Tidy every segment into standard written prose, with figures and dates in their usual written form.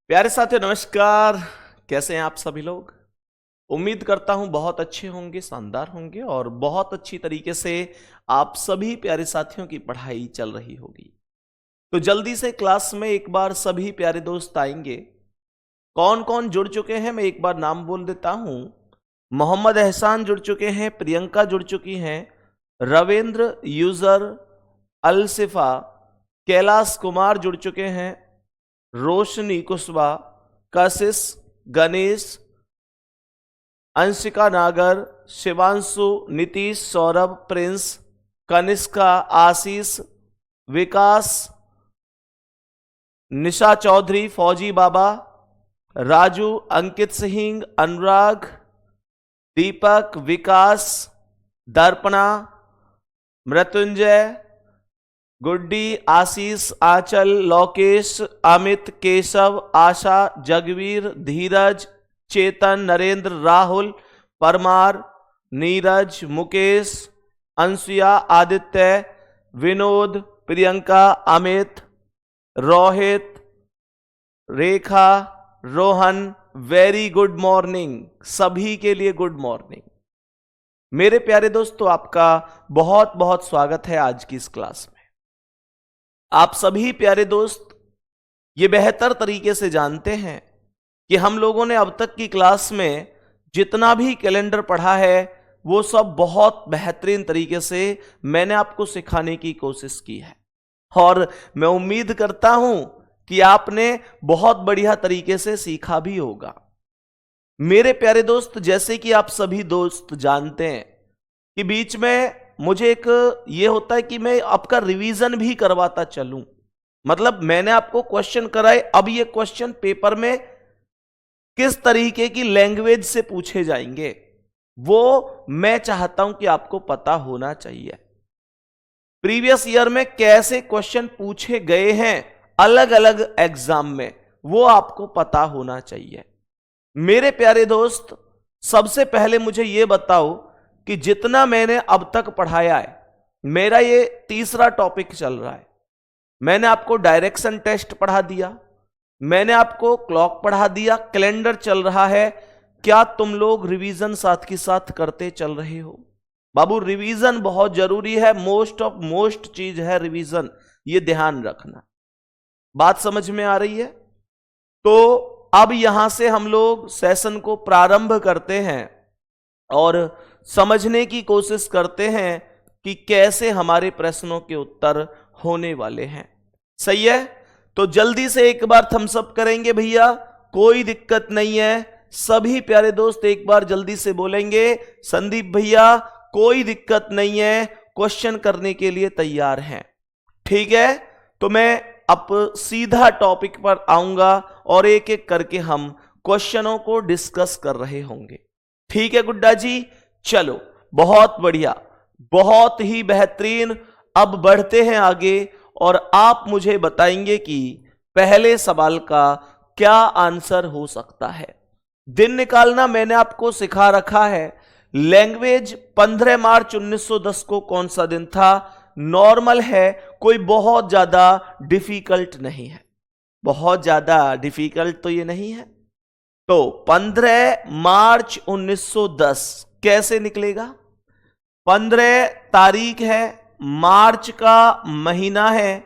प्यारे साथियों नमस्कार। कैसे हैं आप सभी लोग? उम्मीद करता हूं बहुत अच्छे होंगे, शानदार होंगे और बहुत अच्छी तरीके से आप सभी प्यारे साथियों की पढ़ाई चल रही होगी। तो जल्दी से क्लास में एक बार सभी प्यारे दोस्त आएंगे। कौन कौन जुड़ चुके हैं मैं एक बार नाम बोल देता हूं। मोहम्मद एहसान जुड़ चुके हैं, प्रियंका जुड़ चुकी हैं, रविंद्र, यूजर, अलसिफा, कैलाश कुमार जुड़ चुके हैं, रोशनी कुशवा, कशिश, गणेश, अंशिका नागर, शिवांशु, नीतीश, सौरभ, प्रिंस, कनिष्का, आशीष, विकास, निशा चौधरी, फौजी बाबा, राजू, अंकित सिंह, अनुराग, दीपक, विकास, दर्पणा, मृत्युंजय, गुड्डी, आशीष, आंचल, लोकेश, अमित, केशव, आशा, जगवीर, धीरज, चेतन, नरेंद्र, राहुल, परमार, नीरज, मुकेश, अंशुया, आदित्य, विनोद, प्रियंका, अमित, रोहित, रेखा, रोहन। वेरी गुड मॉर्निंग, सभी के लिए गुड मॉर्निंग। मेरे प्यारे दोस्तों, आपका बहुत बहुत स्वागत है आज की इस क्लास में। आप सभी प्यारे दोस्त ये बेहतर तरीके से जानते हैं कि हम लोगों ने अब तक की क्लास में जितना भी कैलेंडर पढ़ा है वो सब बहुत बेहतरीन तरीके से मैंने आपको सिखाने की कोशिश की है और मैं उम्मीद करता हूं कि आपने बहुत बढ़िया तरीके से सीखा भी होगा। मेरे प्यारे दोस्त, जैसे कि आप सभी दोस्त जानते हैं कि बीच में मुझे एक ये होता है कि मैं आपका रिवीजन भी करवाता चलूं। मतलब मैंने आपको क्वेश्चन कराए, अब ये क्वेश्चन पेपर में किस तरीके की लैंग्वेज से पूछे जाएंगे वो मैं चाहता हूं कि आपको पता होना चाहिए। प्रीवियस ईयर में कैसे क्वेश्चन पूछे गए हैं अलग अलग एग्जाम में, वो आपको पता होना चाहिए। मेरे प्यारे दोस्त, सबसे पहले मुझे यह बताओ कि जितना मैंने अब तक पढ़ाया है, मेरा ये तीसरा टॉपिक चल रहा है। मैंने आपको डायरेक्शन टेस्ट पढ़ा दिया, मैंने आपको क्लॉक पढ़ा दिया, कैलेंडर चल रहा है। क्या तुम लोग रिवीजन साथ के साथ करते चल रहे हो? बाबू, रिवीजन बहुत जरूरी है, मोस्ट ऑफ मोस्ट चीज है रिवीजन, ये ध्यान रखना। बात समझ में आ रही है? तो अब यहां से हम लोग सेशन को प्रारंभ करते हैं और समझने की कोशिश करते हैं कि कैसे हमारे प्रश्नों के उत्तर होने वाले हैं। सही है? तो जल्दी से एक बार थम्स अप करेंगे भैया, कोई दिक्कत नहीं है। सभी प्यारे दोस्त एक बार जल्दी से बोलेंगे, संदीप भैया कोई दिक्कत नहीं है, क्वेश्चन करने के लिए तैयार हैं। ठीक है, तो मैं अब सीधा टॉपिक पर आऊंगा और एक एक करके हम क्वेश्चनों को डिस्कस कर रहे होंगे। ठीक है गुड्डा जी, चलो बहुत बढ़िया, बहुत ही बेहतरीन। अब बढ़ते हैं आगे और आप मुझे बताएंगे कि पहले सवाल का क्या आंसर हो सकता है। दिन निकालना मैंने आपको सिखा रखा है। लैंग्वेज 15 मार्च 1910 को कौन सा दिन था? नॉर्मल है, कोई बहुत ज्यादा डिफिकल्ट नहीं है, बहुत ज्यादा डिफिकल्ट तो ये नहीं है। तो 15 मार्च 1910 कैसे निकलेगा? 15 तारीख है, मार्च का महीना है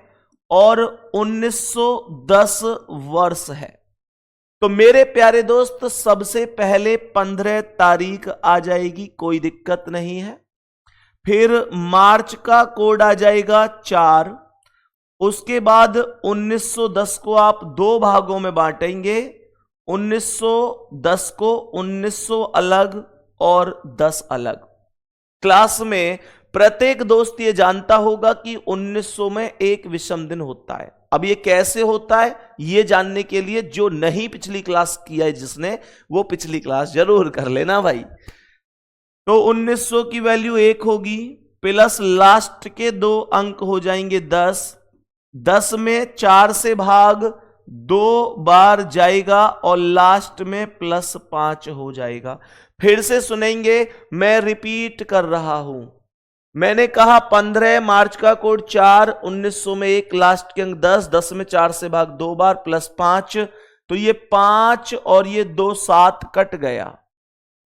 और 1910 वर्ष है। तो मेरे प्यारे दोस्त, सबसे पहले 15 तारीख आ जाएगी, कोई दिक्कत नहीं है। फिर मार्च का कोड आ जाएगा 4। उसके बाद 1910 को आप दो भागों में बांटेंगे, 1910 को 1900 अलग और 10 अलग। क्लास में प्रत्येक दोस्त ये जानता होगा कि 1900 में एक विषम दिन होता है। अब ये कैसे होता है ये जानने के लिए जो नहीं पिछली क्लास किया है जिसने, वो पिछली क्लास जरूर कर लेना भाई। तो 1900 की वैल्यू 1 होगी, प्लस लास्ट के 2 अंक हो जाएंगे 10। 10 में 4 से भाग 2 बार जाएगा और लास्ट में +5 हो जाएगा। फिर से सुनेंगे, मैं रिपीट कर रहा हूं। मैंने कहा 15 मार्च का कोड 4, 1900 में 1, लास्ट के अंक 10, 10 में 4 से भाग 2 बार +5, तो ये 5 और ये 2 7 कट गया।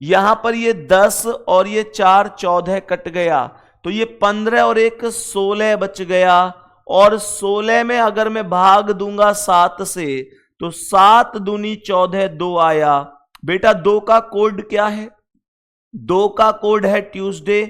यहां पर ये 10 और ये 4 14 कट गया, तो ये 15 और 1 16 बच गया। और 16 में अगर मैं भाग दूंगा 7 से तो 7 दूनी 14 2 आया। बेटा 2 का कोड क्या है? 2 का कोड है ट्यूसडे।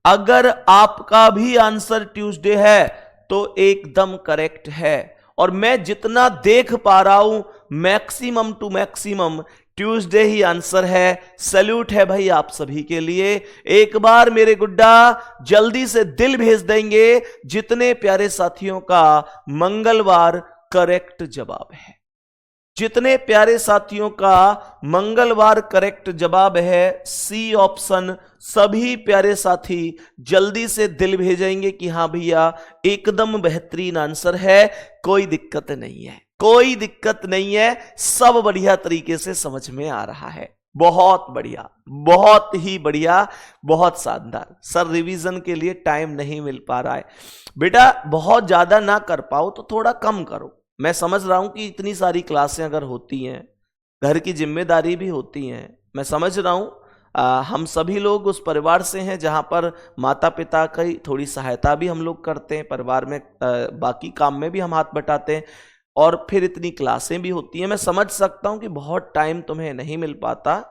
अगर आपका भी आंसर ट्यूसडे है तो एकदम करेक्ट है। और मैं जितना देख पा रहा हूं मैक्सिमम टू मैक्सिमम ट्यूसडे ही आंसर है। सैल्यूट है भाई आप सभी के लिए। एक बार मेरे गुड्डा जल्दी से दिल भेज देंगे जितने प्यारे साथियों का मंगलवार करेक्ट जवाब है। जितने प्यारे साथियों का मंगलवार करेक्ट जवाब है सी ऑप्शन, सभी प्यारे साथी जल्दी से दिल भेजेंगे कि हां भैया एकदम बेहतरीन आंसर है, कोई दिक्कत नहीं है, कोई दिक्कत नहीं है, सब बढ़िया तरीके से समझ में आ रहा है। बहुत बढ़िया, बहुत ही बढ़िया, बहुत शानदार। सर रिवीजन के लिए टाइम नहीं मिल पा रहा है। बेटा बहुत ज्यादा ना कर पाओ तो थोड़ा कम करो। मैं समझ रहा हूं कि इतनी सारी क्लासें अगर होती हैं, घर की जिम्मेदारी भी होती हैं, मैं समझ रहा हूं। हम सभी लोग उस परिवार से हैं जहां पर माता पिता की थोड़ी सहायता भी हम लोग करते हैं, परिवार में बाकी काम में भी हम हाथ बटाते हैं, और फिर इतनी क्लासें भी होती हैं। मैं समझ सकता हूं कि बहुत टाइम तुम्हें नहीं मिल पाता,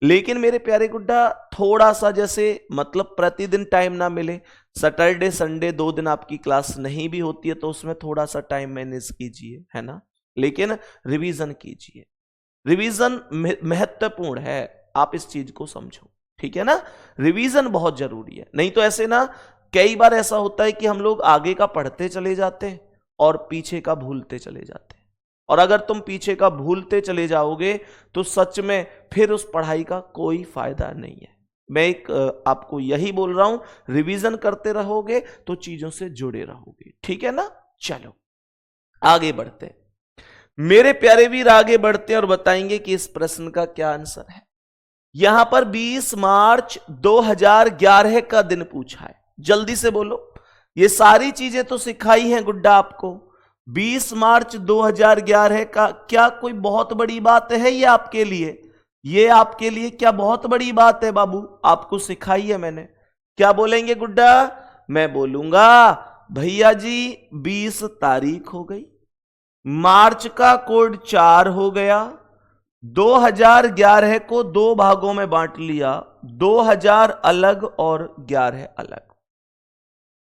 लेकिन मेरे प्यारे गुड्डा थोड़ा सा जैसे मतलब प्रतिदिन टाइम ना मिले, सैटरडे संडे 2 दिन आपकी क्लास नहीं भी होती है तो उसमें थोड़ा सा टाइम मैनेज कीजिए, है ना। लेकिन रिवीजन कीजिए, रिवीजन महत्वपूर्ण है, आप इस चीज को समझो, ठीक है ना। रिवीजन बहुत जरूरी है, नहीं तो ऐसे ना कई बार ऐसा होता है कि हम लोग आगे का पढ़ते चले जाते हैं और पीछे का भूलते चले जाते हैं। और अगर तुम पीछे का भूलते चले जाओगे तो सच में फिर उस पढ़ाई का कोई फायदा नहीं है। मैं आपको यही बोल रहा हूं, रिवीजन करते रहोगे तो चीजों से जुड़े रहोगे, ठीक है ना। चलो आगे बढ़ते हैं मेरे प्यारे वीर, आगे बढ़ते हैं और बताएंगे कि इस प्रश्न का क्या आंसर है। यहां पर 20 मार्च 2011 का दिन पूछा है, जल्दी से बोलो। ये सारी चीजें तो सिखाई हैं गुड्डा आपको। 20 मार्च 2011 का क्या कोई बहुत बड़ी बात है ये आपके लिए? ये आपके लिए क्या बहुत बड़ी बात है बाबू? आपको सिखाई है मैंने। क्या बोलेंगे गुड्डा? मैं बोलूंगा भैया जी 20 तारीख हो गई, मार्च का कोड 4 हो गया, 2011 को 2 भागों में बांट लिया, 2000 अलग और 11 अलग।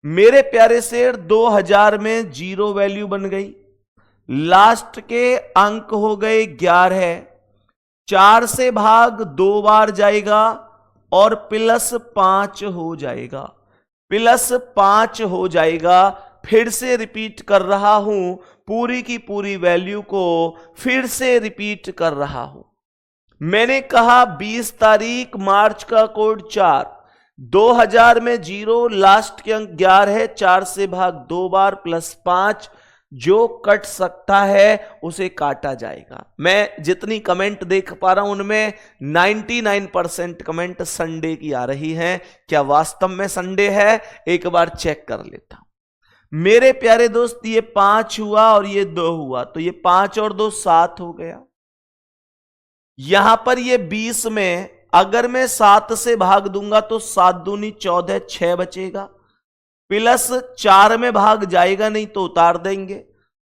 मेरे प्यारे शेर 2000 में 0 वैल्यू बन गई, लास्ट के अंक हो गए 11, 4 से भाग 2 बार जाएगा और +5 हो जाएगा, +5 हो जाएगा। फिर से रिपीट कर रहा हूं, पूरी की पूरी वैल्यू को फिर से रिपीट कर रहा हूं। मैंने कहा 20 तारीख, मार्च का कोड 4, 2000 में 0, लास्ट के अंक 11 है, 4 से भाग 2 बार +5, जो कट सकता है उसे काटा जाएगा। मैं जितनी कमेंट देख पा रहा हूं उनमें 99% कमेंट संडे की आ रही हैं। क्या वास्तव में संडे है? एक बार चेक कर लेता हूं। मेरे प्यारे दोस्त ये 5 हुआ और ये 2 हुआ, तो ये 5 और 2 7 हो गया। यहां पर ये 20 में अगर मैं 7 से भाग दूंगा तो 7 दूनी 14, 6 बचेगा, +4 में भाग जाएगा नहीं तो उतार देंगे,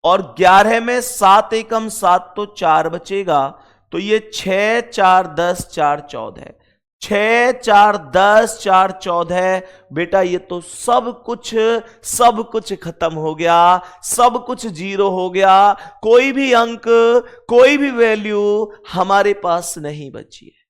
और 11 में 7 एकम 7 तो 4 बचेगा, तो ये 6 4 10 4 14, 6 4 10 4 14। बेटा ये तो सब कुछ खत्म हो गया, सब कुछ 0 हो गया, कोई भी अंक, कोई भी वैल्यू हमारे पास नहीं बची है,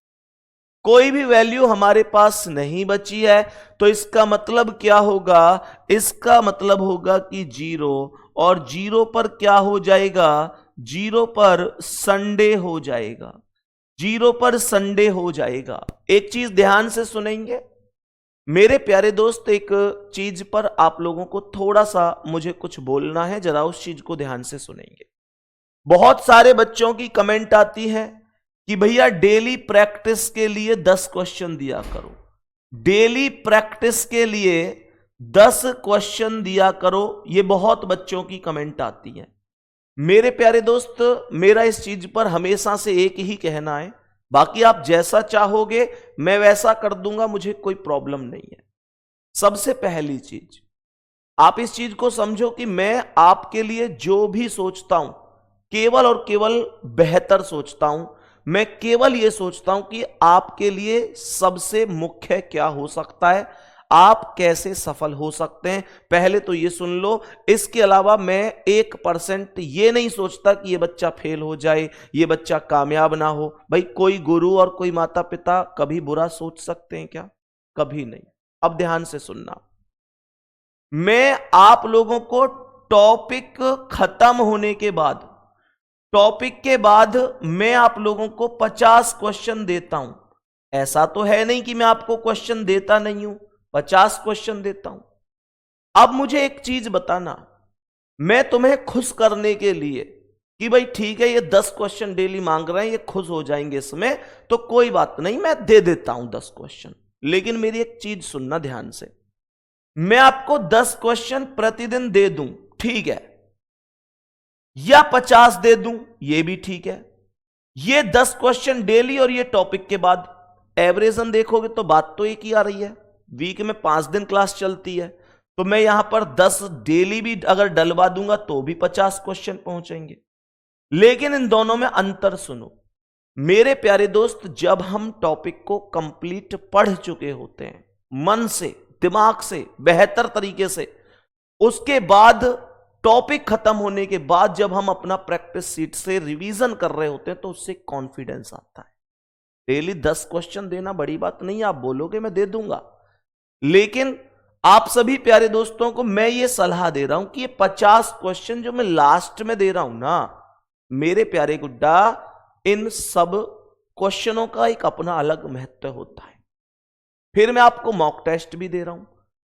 कोई भी वैल्यू हमारे पास नहीं बची है। तो इसका मतलब क्या होगा? इसका मतलब होगा कि 0, और 0 पर क्या हो जाएगा? 0 पर संडे हो जाएगा, 0 पर संडे हो जाएगा। एक चीज ध्यान से सुनेंगे मेरे प्यारे दोस्त, एक चीज पर आप लोगों को थोड़ा सा मुझे कुछ बोलना है, जरा उस चीज को ध्यान से सुनेंगे। बहुत सारे बच्चों की कमेंट आती है कि भैया डेली प्रैक्टिस के लिए 10 क्वेश्चन दिया करो, डेली प्रैक्टिस के लिए 10 क्वेश्चन दिया करो, ये बहुत बच्चों की कमेंट आती है। मेरे प्यारे दोस्त, मेरा इस चीज पर हमेशा से एक ही कहना है, बाकी आप जैसा चाहोगे मैं वैसा कर दूंगा, मुझे कोई प्रॉब्लम नहीं है। सबसे पहली चीज, आप इस चीज को समझो कि मैं आपके लिए जो भी सोचता हूं केवल और केवल बेहतर सोचता हूं। मैं केवल यह सोचता हूं कि आपके लिए सबसे मुख्य क्या हो सकता है, आप कैसे सफल हो सकते हैं, पहले तो यह सुन लो। इसके अलावा मैं 1% ये नहीं सोचता कि यह बच्चा फेल हो जाए, यह बच्चा कामयाब ना हो। भाई कोई गुरु और कोई माता पिता कभी बुरा सोच सकते हैं क्या? कभी नहीं। अब ध्यान से सुनना, मैं आप लोगों को टॉपिक खत्म होने के बाद, टॉपिक के बाद मैं आप लोगों को 50 क्वेश्चन देता हूं। ऐसा तो है नहीं कि मैं आपको क्वेश्चन देता नहीं हूं, 50 क्वेश्चन देता हूं। अब मुझे एक चीज बताना, मैं तुम्हें खुश करने के लिए कि भाई ठीक है ये 10 क्वेश्चन डेली मांग रहे हैं, ये खुश हो जाएंगे इसमें, तो कोई बात नहीं, मैं दे देता हूं 10 क्वेश्चन। लेकिन मेरी एक चीज सुनना ध्यान से, मैं आपको 10 क्वेश्चन प्रतिदिन दे दूं, ठीक है, या 50 दे दूं, यह भी ठीक है। ये 10 क्वेश्चन डेली और ये टॉपिक के बाद, एवरेजन देखोगे तो बात तो एक ही आ रही है। वीक में 5 दिन क्लास चलती है, तो मैं यहां पर 10 डेली भी अगर डलवा दूंगा तो भी 50 क्वेश्चन पहुंचेंगे। लेकिन इन दोनों में अंतर सुनो मेरे प्यारे दोस्त, जब हम टॉपिक को कंप्लीट पढ़ चुके होते हैं मन से, दिमाग से, बेहतर तरीके से, उसके बाद टॉपिक खत्म होने के बाद जब हम अपना प्रैक्टिस सीट से रिवीजन कर रहे होते हैं तो उससे कॉन्फिडेंस आता है। डेली 10 क्वेश्चन देना बड़ी बात नहीं है, आप बोलोगे मैं दे दूंगा, लेकिन आप सभी प्यारे दोस्तों को मैं ये सलाह दे रहा हूं कि ये 50 क्वेश्चन जो मैं लास्ट में दे रहा हूं ना मेरे प्यारे गुड्डा, इन सब क्वेश्चनों का एक अपना अलग महत्व होता है। फिर मैं आपको मॉक टेस्ट भी दे रहा हूं।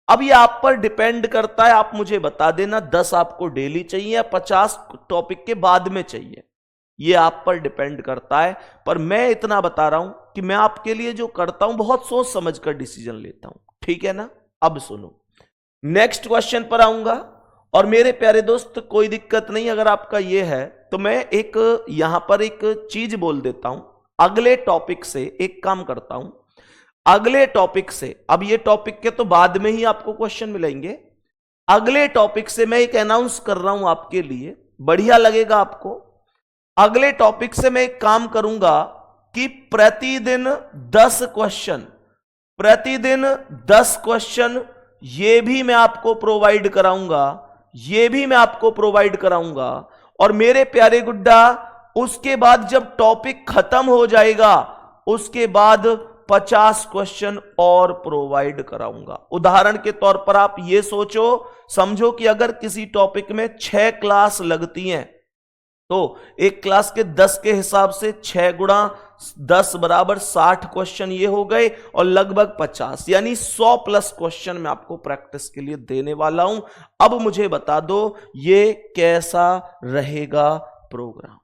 अब ये आप पर डिपेंड करता है, आप मुझे बता देना 10 आपको डेली चाहिए या 50 टॉपिक के बाद में चाहिए, ये आप पर डिपेंड करता है। पर मैं इतना बता रहा हूं कि मैं आपके लिए जो करता हूं बहुत सोच समझ कर डिसीजन लेता हूं, ठीक है ना। अब सुनो, नेक्स्ट क्वेश्चन पर आऊंगा। और मेरे प्यारे दोस्त कोई दिक्कत नहीं अगर आपका ये है, तो मैं एक यहां पर एक चीज बोल देता हूं। अगले टॉपिक से एक काम करता हूं, अगले टॉपिक से, अब ये टॉपिक के तो बाद में ही आपको क्वेश्चन मिलेंगे, अगले टॉपिक से मैं एक अनाउंस कर रहा हूं आपके लिए, बढ़िया लगेगा आपको। अगले टॉपिक से मैं एक काम करूंगा कि प्रतिदिन 10 क्वेश्चन, प्रतिदिन 10 क्वेश्चन ये भी मैं आपको प्रोवाइड कराऊंगा, ये भी मैं आपको प्रोवाइड कराऊंगा। और मेरे प्यारे गुड्डा, उसके बाद जब टॉपिक खत्म हो जाएगा उसके बाद 50 क्वेश्चन और प्रोवाइड कराऊंगा। उदाहरण के तौर पर आप ये सोचो, समझो कि अगर किसी टॉपिक में 6 क्लास लगती हैं तो एक क्लास के 10 के हिसाब से 6 गुणा 10 बराबर 60 क्वेश्चन ये हो गए, और लगभग 50 यानी 100 प्लस क्वेश्चन मैं आपको प्रैक्टिस के लिए देने वाला हूं। अब मुझे बता दो ये कैसा रहेगा प्रोग्राम।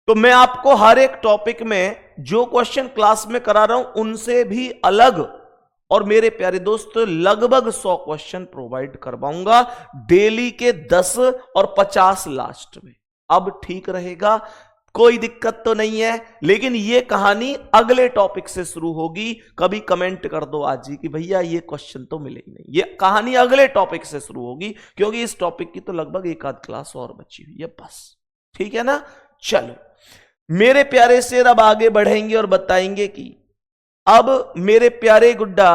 तो मैं आपको हर एक टॉपिक में जो क्वेश्चन क्लास में करा रहा हूं उनसे भी अलग, और मेरे प्यारे दोस्त लगभग 100 क्वेश्चन प्रोवाइड करवाऊंगा, डेली के 10 और 50 लास्ट में। अब ठीक रहेगा, कोई दिक्कत तो नहीं है। लेकिन ये कहानी अगले टॉपिक से शुरू होगी। कभी कमेंट कर दो आज ही कि भैया ये क्वेश्चन तो मिले ही नहीं, ये कहानी अगले टॉपिक से शुरू होगी, क्योंकि इस टॉपिक की तो लगभग एक आध क्लास और बची हुई है बस, ठीक है ना। चलो मेरे प्यारे शेर, अब आगे बढ़ेंगे और बताएंगे कि, अब मेरे प्यारे गुड्डा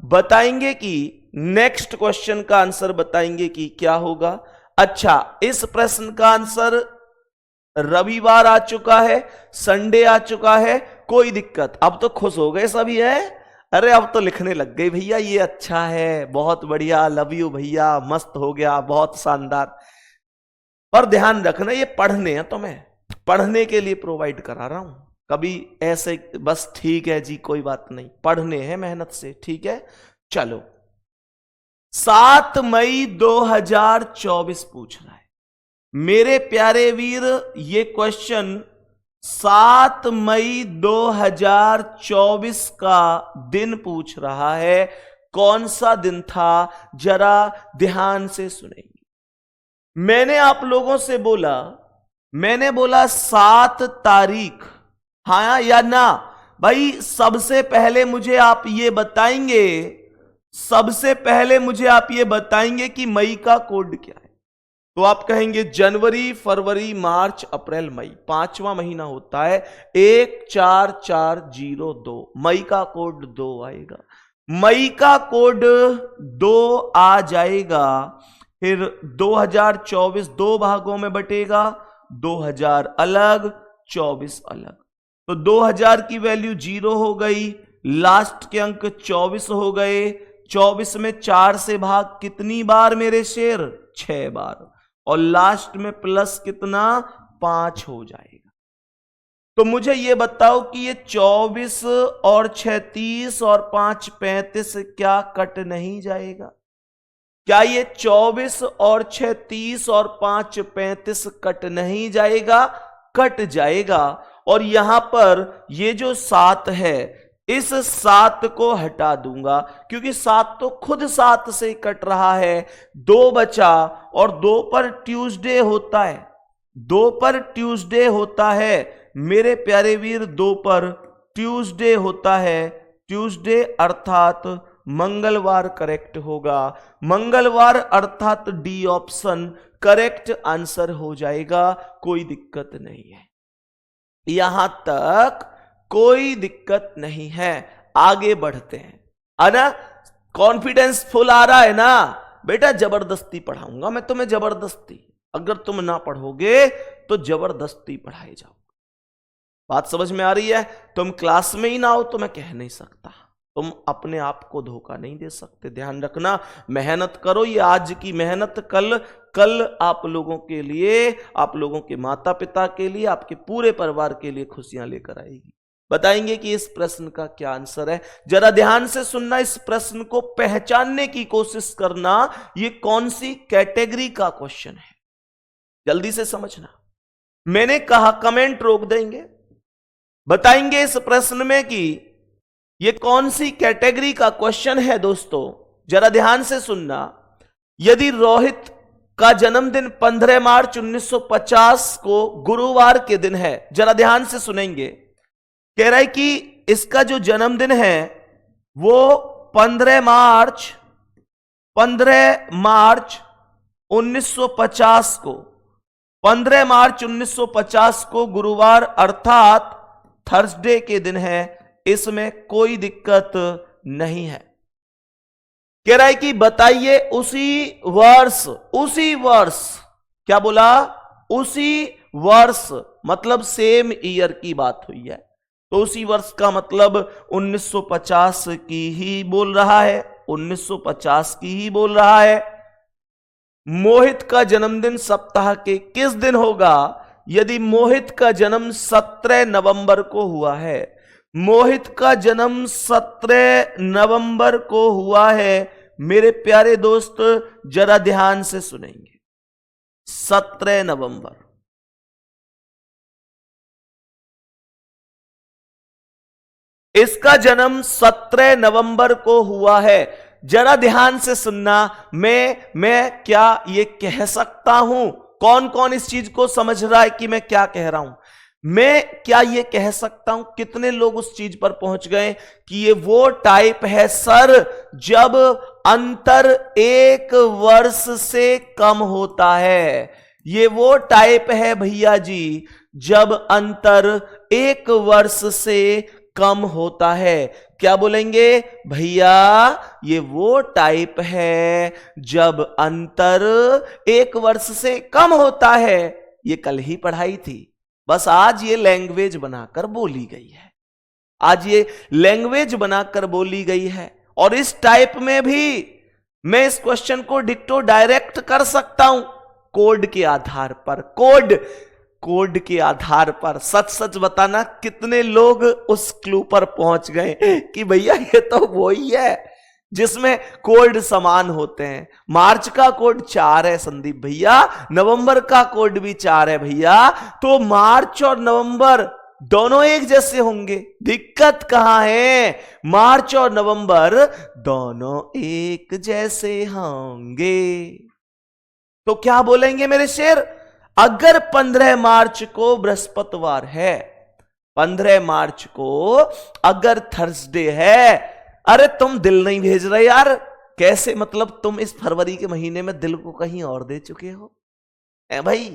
बताएंगे कि नेक्स्ट क्वेश्चन का आंसर बताएंगे कि क्या होगा। अच्छा, इस प्रश्न का आंसर रविवार आ चुका है, संडे आ चुका है, कोई दिक्कत, अब तो खुश हो गए सभी है। अरे अब तो लिखने लग गए भैया ये अच्छा है, बहुत बढ़िया, लव यू भैया, मस्त हो गया, बहुत शानदार। पर ध्यान रखना ये पढ़ने हैं, तो मैं पढ़ने के लिए प्रोवाइड करा रहा हूं, कभी ऐसे बस ठीक है जी कोई बात नहीं, पढ़ने हैं मेहनत से, ठीक है। चलो 7 मई 2024 पूछ रहा है मेरे प्यारे वीर, ये क्वेश्चन 7 मई 2024 का दिन पूछ रहा है। कौन सा दिन था जरा ध्यान से सुनेंगे। मैंने आप लोगों से बोला, मैंने बोला 7 तारीख, हाँ या ना? भाई सबसे पहले मुझे आप ये बताएंगे, सबसे पहले मुझे आप ये बताएंगे कि मई का कोड क्या है। तो आप कहेंगे जनवरी, फरवरी, मार्च, अप्रैल, मई, 5वां महीना होता है 14402। मई का कोड 2 आएगा, मई का कोड 2 आ जाएगा। फिर 2024 2 भागों में बटेगा, 2000 अलग, 24 अलग। तो 2000 की वैल्यू 0 हो गई, लास्ट के अंक 24 हो गए। 24 में 4 से भाग कितनी बार मेरे शेर? 6 बार। और लास्ट में प्लस कितना? 5 हो जाएगा। तो मुझे यह बताओ कि ये 24 और 36 और 5 35 क्या कट नहीं जाएगा? क्या ये 24 और 36 और 5 35 कट नहीं जाएगा? कट जाएगा। और यहां पर ये जो 7 है, इस 7 को हटा दूंगा, क्योंकि 7 तो खुद 7 से कट रहा है। 2 बचा, और 2 पर ट्यूसडे होता है, 2 पर ट्यूसडे होता है मेरे प्यारे वीर, 2 पर ट्यूसडे होता है। ट्यूसडे अर्थात मंगलवार करेक्ट होगा। मंगलवार अर्थात डी ऑप्शन करेक्ट आंसर हो जाएगा। कोई दिक्कत नहीं है, यहां तक कोई दिक्कत नहीं है। आगे बढ़ते हैं, है ना? कॉन्फिडेंस फुल आ रहा है ना? बेटा जबरदस्ती पढ़ाऊंगा मैं तुम्हें, जबरदस्ती। अगर तुम ना पढ़ोगे तो जबरदस्ती पढ़ाई जाओ। बात समझ में आ रही है? तुम क्लास में ही ना हो तो मैं कह नहीं सकता, तुम अपने आप को धोखा नहीं दे सकते। ध्यान रखना, मेहनत करो। ये आज की मेहनत कल आप लोगों के लिए, आप लोगों के माता पिता के लिए, आपके पूरे परिवार के लिए खुशियां लेकर आएगी। बताएंगे कि इस प्रश्न का क्या आंसर है। जरा ध्यान से सुनना, इस प्रश्न को पहचानने की कोशिश करना, ये कौन सी कैटेगरी का क्वेश्चन है, जल्दी से समझना। मैंने कहा कमेंट रोक देंगे, बताएंगे इस प्रश्न में कि ये कौन सी कैटेगरी का क्वेश्चन है। दोस्तों जरा ध्यान से सुनना। यदि रोहित का जन्मदिन 15 मार्च 1950 को गुरुवार के दिन है, जरा ध्यान से सुनेंगे। कह रहा है कि इसका जो जन्मदिन है वो 15 मार्च 1950 को, 15 मार्च 1950 को गुरुवार अर्थात थर्सडे के दिन है। इसमें कोई दिक्कत नहीं है। कह रहा है कि बताइए उसी वर्ष, क्या बोला? उसी वर्ष, मतलब सेम ईयर की बात हुई है, तो उसी वर्ष का मतलब 1950 की ही बोल रहा है, 1950 की ही बोल रहा है। मोहित का जन्मदिन सप्ताह के किस दिन होगा? यदि मोहित का जन्म 17 नवंबर को हुआ है, मोहित का जन्म 17 नवंबर को हुआ है, मेरे प्यारे दोस्त जरा ध्यान से सुनेंगे। 17 नवंबर, इसका जन्म 17 नवंबर को हुआ है। जरा ध्यान से सुनना, मैं क्या ये कह सकता हूं? कौन कौन इस चीज को समझ रहा है कि मैं क्या कह रहा हूं? मैं क्या ये कह सकता हूं? कितने लोग उस चीज पर पहुंच गए कि ये वो टाइप है सर जब अंतर 1 वर्ष से कम होता है। ये वो टाइप है भैया जी जब अंतर 1 वर्ष से कम होता है। क्या बोलेंगे भैया? ये वो टाइप है जब अंतर 1 वर्ष से कम होता है। ये कल ही पढ़ाई थी, बस आज ये लैंग्वेज बनाकर बोली गई है, आज ये लैंग्वेज बनाकर बोली गई है। और इस टाइप में भी मैं इस क्वेश्चन को डिक्टो डायरेक्ट कर सकता हूं कोड के आधार पर। कोड के आधार पर सच सच बताना कितने लोग उस क्लू पर पहुंच गए कि भैया ये तो वही है जिसमें कोड समान होते हैं। मार्च का कोड 4 है संदीप भैया, नवंबर का कोड भी 4 है भैया, तो मार्च और नवंबर दोनों एक जैसे होंगे। दिक्कत कहां है? मार्च और नवंबर दोनों एक जैसे होंगे। तो क्या बोलेंगे मेरे शेर? अगर 15 मार्च को बृहस्पतिवार है, 15 मार्च को अगर थर्सडे है, अरे तुम दिल नहीं भेज रहे यार, कैसे? मतलब तुम इस फरवरी के महीने में दिल को कहीं और दे चुके हो भाई।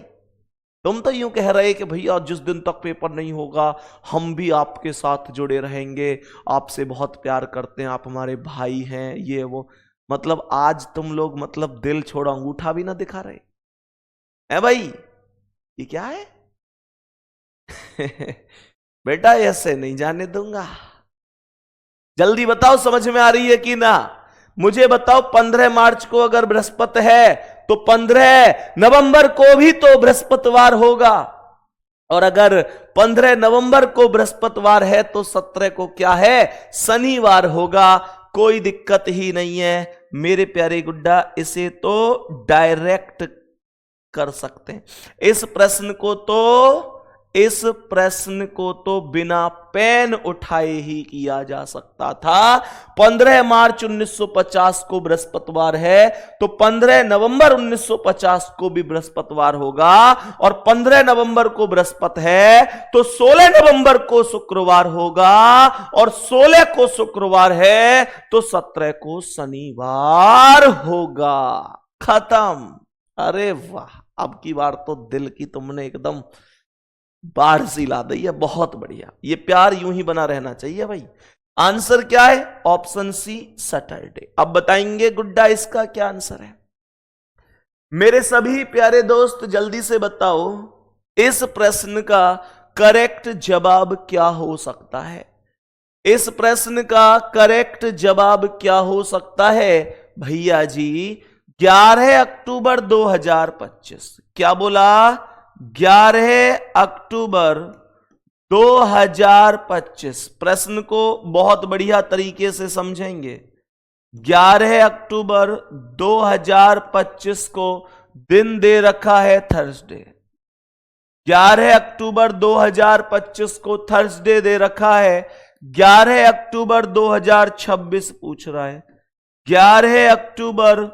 तुम तो यूं कह रहे कि भैया जिस दिन तक पेपर नहीं होगा हम भी आपके साथ जुड़े रहेंगे, आपसे बहुत प्यार करते हैं, आप हमारे भाई हैं, ये वो। मतलब आज तुम लोग मतलब दिल छोड़ा अंगूठा भी ना दिखा रहे है भाई, ये क्या है? बेटा ऐसे नहीं जाने दूंगा। जल्दी बताओ समझ में आ रही है कि ना? मुझे बताओ 15 मार्च को अगर बृहस्पति है तो 15 नवंबर को भी तो बृहस्पतिवार होगा, और अगर 15 नवंबर को बृहस्पतिवार है तो 17 को क्या है? शनिवार होगा। कोई दिक्कत ही नहीं है मेरे प्यारे गुड्डा, इसे तो डायरेक्ट कर सकते हैं। इस प्रश्न को तो बिना पेन उठाए ही किया जा सकता था। 15 मार्च 1950 को बृहस्पतिवार है तो 15 नवंबर 1950 को भी बृहस्पतिवार होगा, और 15 नवंबर को बृहस्पति है तो 16 नवंबर को शुक्रवार होगा, और 16 को शुक्रवार है तो 17 को शनिवार होगा। खत्म। अरे वाह, अब की बार तो दिल की तुमने एकदम बाढ़ सी ला दी है, बहुत बढ़िया। ये प्यार यूं ही बना रहना चाहिए भाई। आंसर क्या है? Option C, Saturday. अब बताएंगे गुड्डा इसका क्या आंसर है? मेरे सभी प्यारे दोस्त जल्दी से बताओ इस प्रश्न का करेक्ट जवाब क्या हो सकता है? इस प्रश्न का करेक्ट जवाब क्या हो सकता है भैया जी? 11 अक्टूबर 2025। क्या बोला? 11 अक्टूबर 2025। प्रश्न को बहुत बढ़िया तरीके से समझेंगे। 11 अक्टूबर 2025 को दिन दे रखा है थर्सडे। 11 अक्टूबर 2025 को थर्सडे दे रखा है। 11 अक्टूबर 2026 पूछ रहा है। 11 अक्टूबर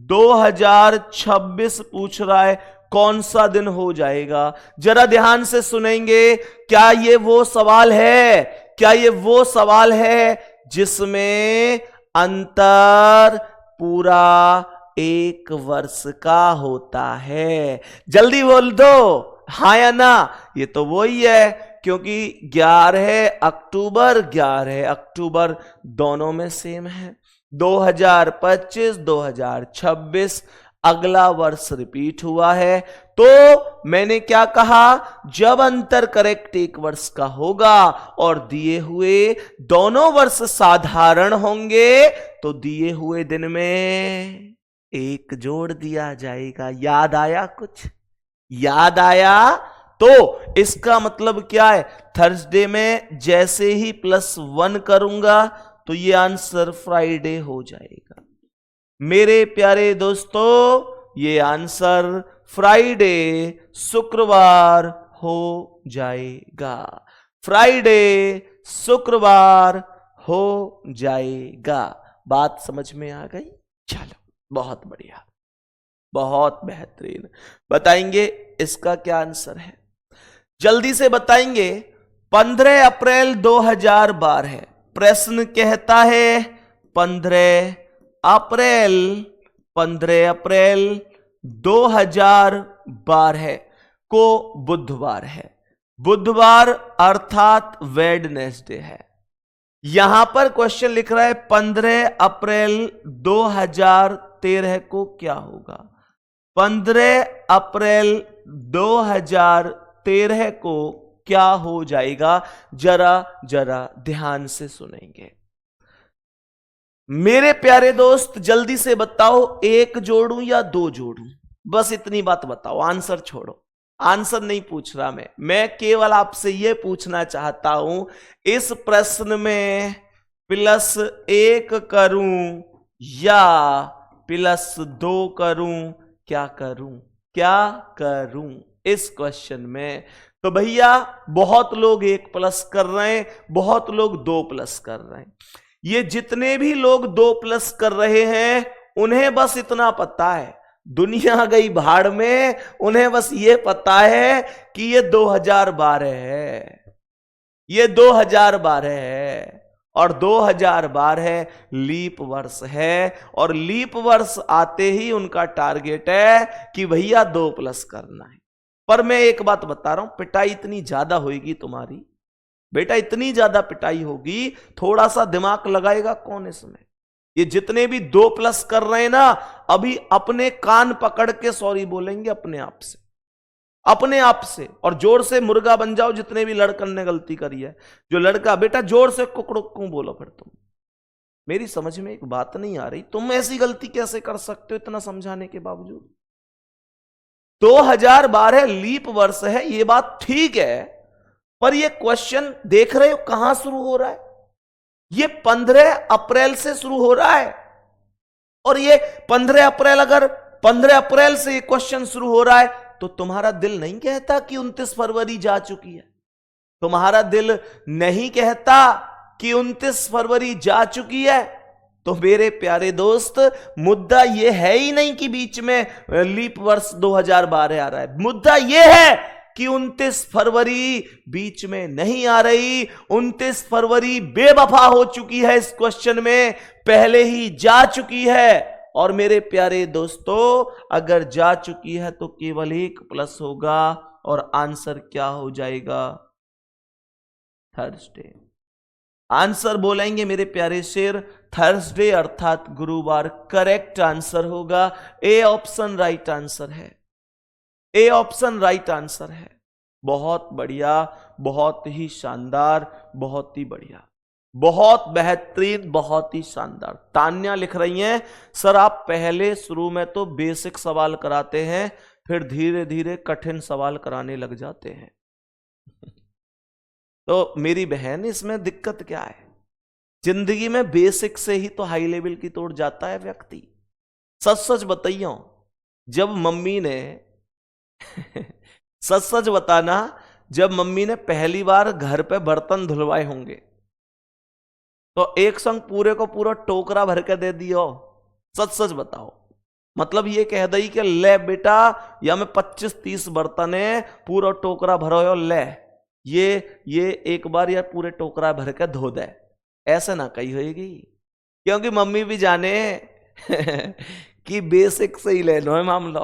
2026 पूछ रहा है कौन सा दिन हो जाएगा? जरा ध्यान से सुनेंगे। क्या ये वो सवाल है? क्या ये वो सवाल है जिसमें अंतर पूरा 1 वर्ष का होता है? जल्दी बोल दो हाँ या ना। ये तो वही है, क्योंकि 11 अक्टूबर दोनों में सेम है। 2025 2026 अगला वर्ष रिपीट हुआ है। तो मैंने क्या कहा? जब अंतर करेक्ट 1 वर्ष का होगा और दिए हुए दोनों वर्ष साधारण होंगे तो दिए हुए दिन में 1 जोड़ दिया जाएगा। याद आया? कुछ याद आया? तो इसका मतलब क्या है? थर्सडे में जैसे ही +1 करूंगा तो ये आंसर फ्राइडे हो जाएगा। मेरे प्यारे दोस्तों ये आंसर फ्राइडे शुक्रवार हो जाएगा। फ्राइडे शुक्रवार हो जाएगा। बात समझ में आ गई? चलो बहुत बढ़िया, बहुत बेहतरीन। बताएंगे इसका क्या आंसर है? जल्दी से बताएंगे। 15 अप्रैल 2012 है। प्रश्न कहता है 15 अप्रैल 2012 को बुधवार है। बुधवार अर्थात वेडनेसडे है। यहां पर क्वेश्चन लिख रहा है 15 अप्रैल 2013 को क्या होगा? 15 अप्रैल 2013 को क्या हो जाएगा? जरा ध्यान से सुनेंगे। मेरे प्यारे दोस्त जल्दी से बताओ 1 जोड़ूं या 2 जोड़ूं? बस इतनी बात बताओ, आंसर छोड़ो। आंसर नहीं पूछ रहा मैं केवल आपसे यह पूछना चाहता हूं इस प्रश्न में +1 करूं या +2 करूं? क्या करूं इस क्वेश्चन में? तो भैया बहुत लोग 1 प्लस कर रहे हैं, बहुत लोग 2 प्लस कर रहे हैं। ये जितने भी लोग 2 प्लस कर रहे हैं उन्हें बस इतना पता है दुनिया गई भाड़ में, उन्हें बस ये पता है कि ये 2012 है, ये 2012 है, और 2012 लीप वर्ष है, और लीप वर्ष आते ही उनका टारगेट है कि भैया 2+ करना है। पर मैं एक बात बता रहा हूं, पिटाई इतनी ज्यादा होगी तुम्हारी बेटा, इतनी ज्यादा पिटाई होगी, थोड़ा सा दिमाग लगाएगा कौन इसमें? ये जितने भी 2+ कर रहे हैं ना, अभी अपने कान पकड़ के सॉरी बोलेंगे अपने आप से, अपने आप से, और जोर से मुर्गा बन जाओ जितने भी लड़कन ने गलती करी है। जो लड़का, बेटा जोर से कुकड़ुक्कू बोलो फिर तुम। मेरी समझ में एक बात नहीं आ रही, तुम ऐसी गलती कैसे कर सकते हो इतना समझाने के बावजूद? 2012 लीप वर्ष है, ये बात ठीक है, पर ये क्वेश्चन देख रहे हो कहां शुरू हो रहा है? ये 15 अप्रैल से शुरू हो रहा है, और ये 15 अप्रैल, अगर 15 अप्रैल से ये क्वेश्चन शुरू हो रहा है, तो तुम्हारा दिल नहीं कहता कि 29 फरवरी जा चुकी है? तुम्हारा दिल नहीं कहता कि 29 फरवरी जा चुकी है? तो मेरे प्यारे दोस्त, मुद्दा यह है ही नहीं कि बीच में लीप वर्ष 2012 आ रहा है। मुद्दा यह है कि 29 फरवरी बीच में नहीं आ रही। 29 फरवरी बेवफा हो चुकी है, इस क्वेश्चन में पहले ही जा चुकी है। और मेरे प्यारे दोस्तों, अगर जा चुकी है तो केवल 1+ होगा, और आंसर क्या हो जाएगा? थर्सडे। आंसर बोलेंगे मेरे प्यारे शेर, थर्सडे अर्थात गुरुवार करेक्ट आंसर होगा। ए ऑप्शन राइट आंसर है, ए ऑप्शन राइट आंसर है। बहुत बढ़िया, बहुत ही शानदार, बहुत ही बढ़िया, बहुत बेहतरीन, बहुत ही शानदार। तान्या लिख रही हैं, सर आप पहले शुरू में तो बेसिक सवाल कराते हैं, फिर धीरे धीरे कठिन सवाल कराने लग जाते हैं। तो मेरी बहन, इसमें दिक्कत क्या है? जिंदगी में बेसिक से ही तो हाई लेवल की तोड़ जाता है व्यक्ति। सच सच बताइयो, जब मम्मी ने सच सच बताना, जब मम्मी ने पहली बार घर पे बर्तन धुलवाए होंगे, तो एक संग पूरे को पूरा टोकरा भर के दे दियो? सच सच बताओ। मतलब ये कह दई कि ले बेटा, या मैं 25-30 बर्तन है, पूरा टोकरा भरो, ले ये एक बार या पूरे टोकरा भर के धो दे, ऐसे ना कही होगी, क्योंकि मम्मी भी जाने कि बेसिक से ही ले लो है मामला।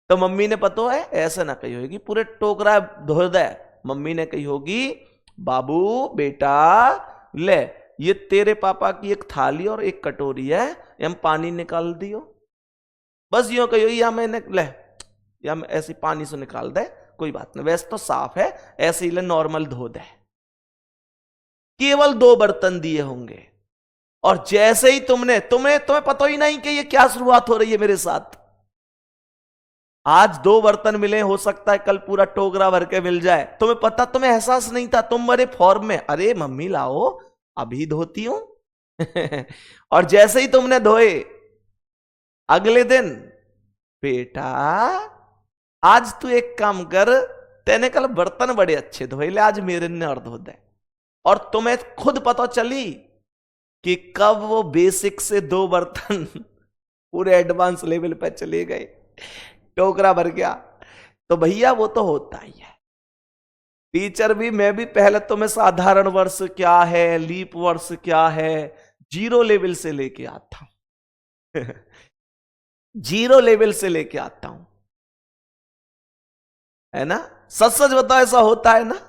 तो मम्मी ने पता है ऐसे ना कही होगी पूरे टोकरा धो दे, मम्मी ने कही होगी बाबू बेटा ले, ये तेरे पापा की एक थाली और एक कटोरी है, हम पानी निकाल दियो, बस यूं कही, या मैंने ले, या मैं ऐसे पानी से निकाल दे, कोई बात नहीं, वैसे तो साफ है, ऐसे ही ले नॉर्मल धो दे। केवल 2 बर्तन दिए होंगे, और जैसे ही तुम्हें पता ही नहीं कि ये क्या शुरुआत हो रही है मेरे साथ। आज 2 बर्तन मिले, हो सकता है कल पूरा टोकरा भर के मिल जाए, तुम्हें पता, तुम्हें एहसास नहीं था, तुम बड़े फॉर्म में, अरे मम्मी लाओ अभी धोती हूं और जैसे ही तुमने धोए, अगले दिन बेटा आज तू एक काम कर, तेने कल बर्तन बड़े अच्छे धोए, ले आज मेरे ने और धो दे। और तुम्हें खुद पता चली कि कब वो बेसिक से 2 बर्तन पूरे एडवांस लेवल पे चले गए, टोकरा भर गया। तो भैया वो तो होता ही है। टीचर भी, मैं भी पहले तो मैं साधारण वर्ष क्या है, लीप वर्ष क्या है, 0 लेवल से लेके आता हूं 0 लेवल से लेके आता हूं, है ना? सच सच बताओ, ऐसा होता है ना?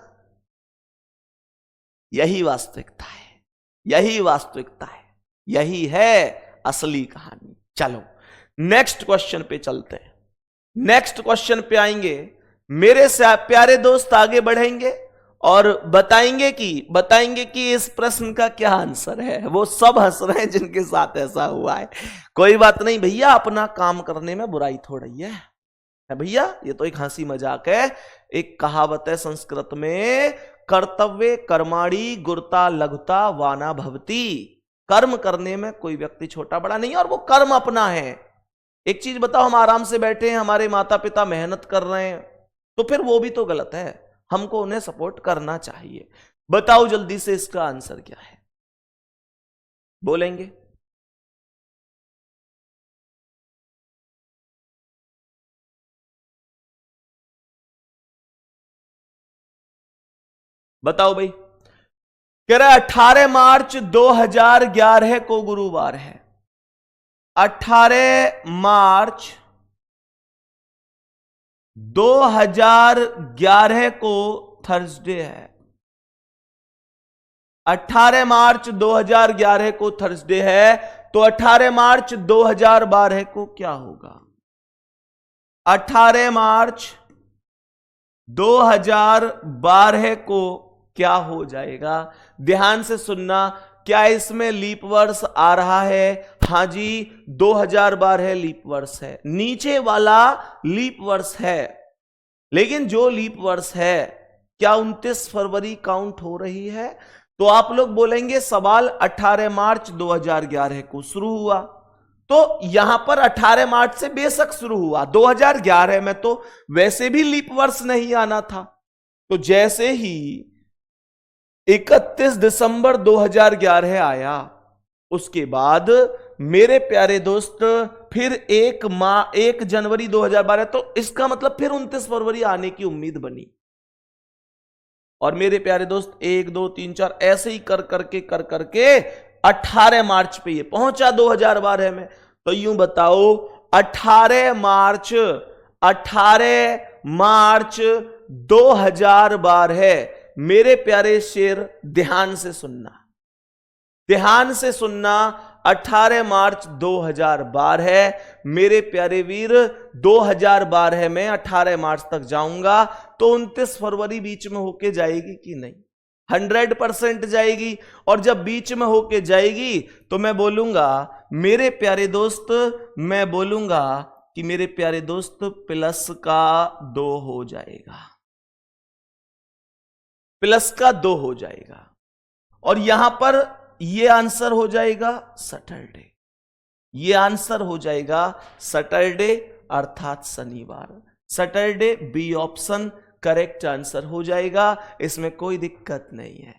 यही वास्तविकता है, यही वास्तविकता है, यही है असली कहानी। चलो नेक्स्ट क्वेश्चन पे चलते हैं, नेक्स्ट क्वेश्चन पे आएंगे। मेरे प्यारे दोस्त आगे बढ़ेंगे और बताएंगे कि इस प्रश्न का क्या आंसर है। वो सब हंस रहे हैं जिनके साथ ऐसा हुआ है। कोई बात नहीं भैया, अपना काम करने में बुराई थोड़ी है भैया, ये तो एक हंसी मजाक है। एक कहावत है संस्कृत में, कर्तव्य कर्माणि गुरुता लघुता वाना भवती। कर्म करने में कोई व्यक्ति छोटा बड़ा नहीं, और वो कर्म अपना है। एक चीज बताओ, हम आराम से बैठे हैं, हमारे माता पिता मेहनत कर रहे हैं, तो फिर वो भी तो गलत है, हमको उन्हें सपोर्ट करना चाहिए। बताओ जल्दी से इसका आंसर क्या है, बोलेंगे? बताओ भाई। कह रहा 18 मार्च 2011 को गुरुवार है। 18 मार्च 2011 को थर्सडे है। 18 मार्च 2011 को थर्सडे है, तो 18 मार्च 2012 को क्या होगा? 18 मार्च 2012 को क्या हो जाएगा? ध्यान से सुनना। क्या इसमें लीप वर्ष आ रहा है? हां जी, 2012 लीप वर्ष है। नीचे वाला लीप वर्ष है, लेकिन जो लीप वर्ष है क्या 29 फरवरी काउंट हो रही है? तो आप लोग बोलेंगे सवाल 18 मार्च 2011 को शुरू हुआ, तो यहां पर 18 मार्च से बेशक शुरू हुआ, 2011 में तो वैसे भी लीप वर्ष नहीं आना था। तो जैसे ही 31 दिसंबर 2011 आया, उसके बाद मेरे प्यारे दोस्त फिर 1 जनवरी 2012, तो इसका मतलब फिर 29 फरवरी आने की उम्मीद बनी। और मेरे प्यारे दोस्त 1 2 3 4 ऐसे ही कर करके 18 मार्च पे ये पहुंचा 2012 में। तो यूं बताओ 18 मार्च 2012, मेरे प्यारे शेर ध्यान से सुनना, ध्यान से सुनना। 18 मार्च 2012, मेरे प्यारे वीर 2012 में 18 मार्च तक जाऊंगा, तो 29 फरवरी बीच में होके जाएगी कि नहीं? 100% जाएगी। और जब बीच में होके जाएगी तो मैं बोलूंगा मेरे प्यारे दोस्त, मैं बोलूंगा कि मेरे प्यारे दोस्त प्लस का 2 हो जाएगा, प्लस का 2 हो जाएगा। और यहां पर ये आंसर हो जाएगा सैटरडे, ये आंसर हो जाएगा सैटरडे अर्थात शनिवार। Saturday B option correct answer हो जाएगा, इसमें कोई दिक्कत नहीं है,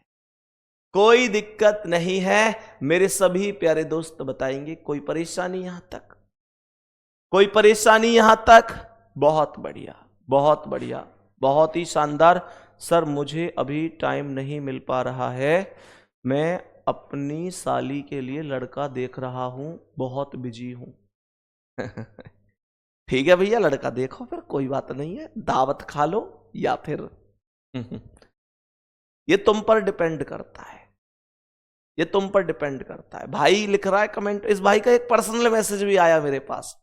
कोई दिक्कत नहीं है। मेरे सभी प्यारे दोस्त बताएंगे कोई परेशानी यहां तक? कोई परेशानी यहां तक? बहुत बढ़िया, बहुत बढ़िया, बहुत ही शानदार। सर मुझे अभी टाइम नहीं मिल पा रहा है, मैं अपनी साली के लिए लड़का देख रहा हूं, बहुत बिजी हूं। ठीक है भैया, लड़का देखो, फिर कोई बात नहीं है, दावत खा लो या फिर ये तुम पर डिपेंड करता है, ये तुम पर डिपेंड करता है। भाई लिख रहा है कमेंट, इस भाई का एक पर्सनल मैसेज भी आया मेरे पास,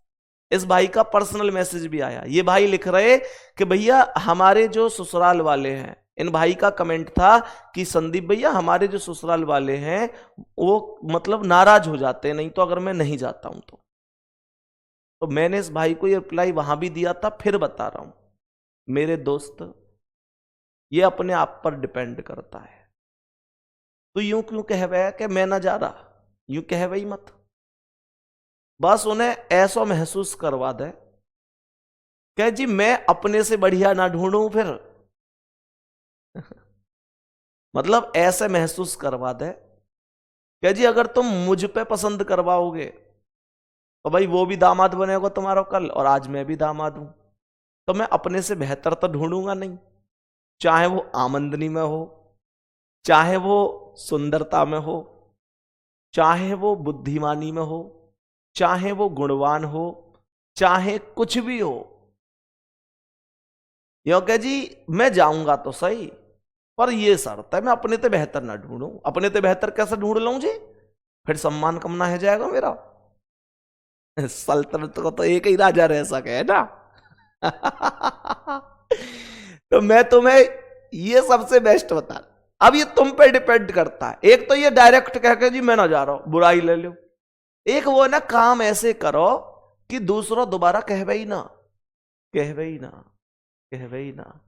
इस भाई का पर्सनल मैसेज भी आया। ये भाई लिख रहे कि भैया हमारे जो ससुराल वाले हैं, इन भाई का कमेंट था कि संदीप भैया हमारे जो ससुराल वाले हैं वो मतलब नाराज हो जाते हैं, नहीं तो अगर मैं नहीं जाता हूं तो मैंने इस भाई को ये रिप्लाई वहां भी दिया था, फिर बता रहा हूं मेरे दोस्त, ये अपने आप पर डिपेंड करता है। तो यूं क्यों कह रहा कि मैं ना जा रहा, यूं कह वही मत, बस उन्हें ऐसा महसूस करवा दे कि जी मैं अपने से बढ़िया ना ढूंढूं फिर। मतलब ऐसे महसूस करवा दे कि जी अगर तुम मुझ पे पसंद करवाओगे तो भाई वो भी दामाद बनेगा तुम्हारा कल, और आज मैं भी दामाद हूं, तो मैं अपने से बेहतर तो ढूंढूंगा नहीं, चाहे वो आमदनी में हो, चाहे वो सुंदरता में हो, चाहे वो बुद्धिमानी में हो, चाहे वो गुणवान हो, चाहे कुछ भी हो। यो कह जी मैं जाऊंगा तो सही, पर ये शर्त है मैं अपने से बेहतर ना ढूंढूं। अपने से बेहतर कैसे ढूंढ लूं जी? फिर सम्मान कम ना है जाएगा मेरा। सल्तनत को तो एक ही राजा रह सके है ना। तो मैं तुम्हें ये सबसे बेस्ट बता, अब ये तुम पे डिपेंड करता है। एक तो ये डायरेक्ट कह के जी मैं ना जा रहा हूं, बुरा ही ले लो। एक वो ना काम ऐसे करो कि दूसरा दोबारा कहवे ही ना, कहवे ही ना, कहवे ही ना।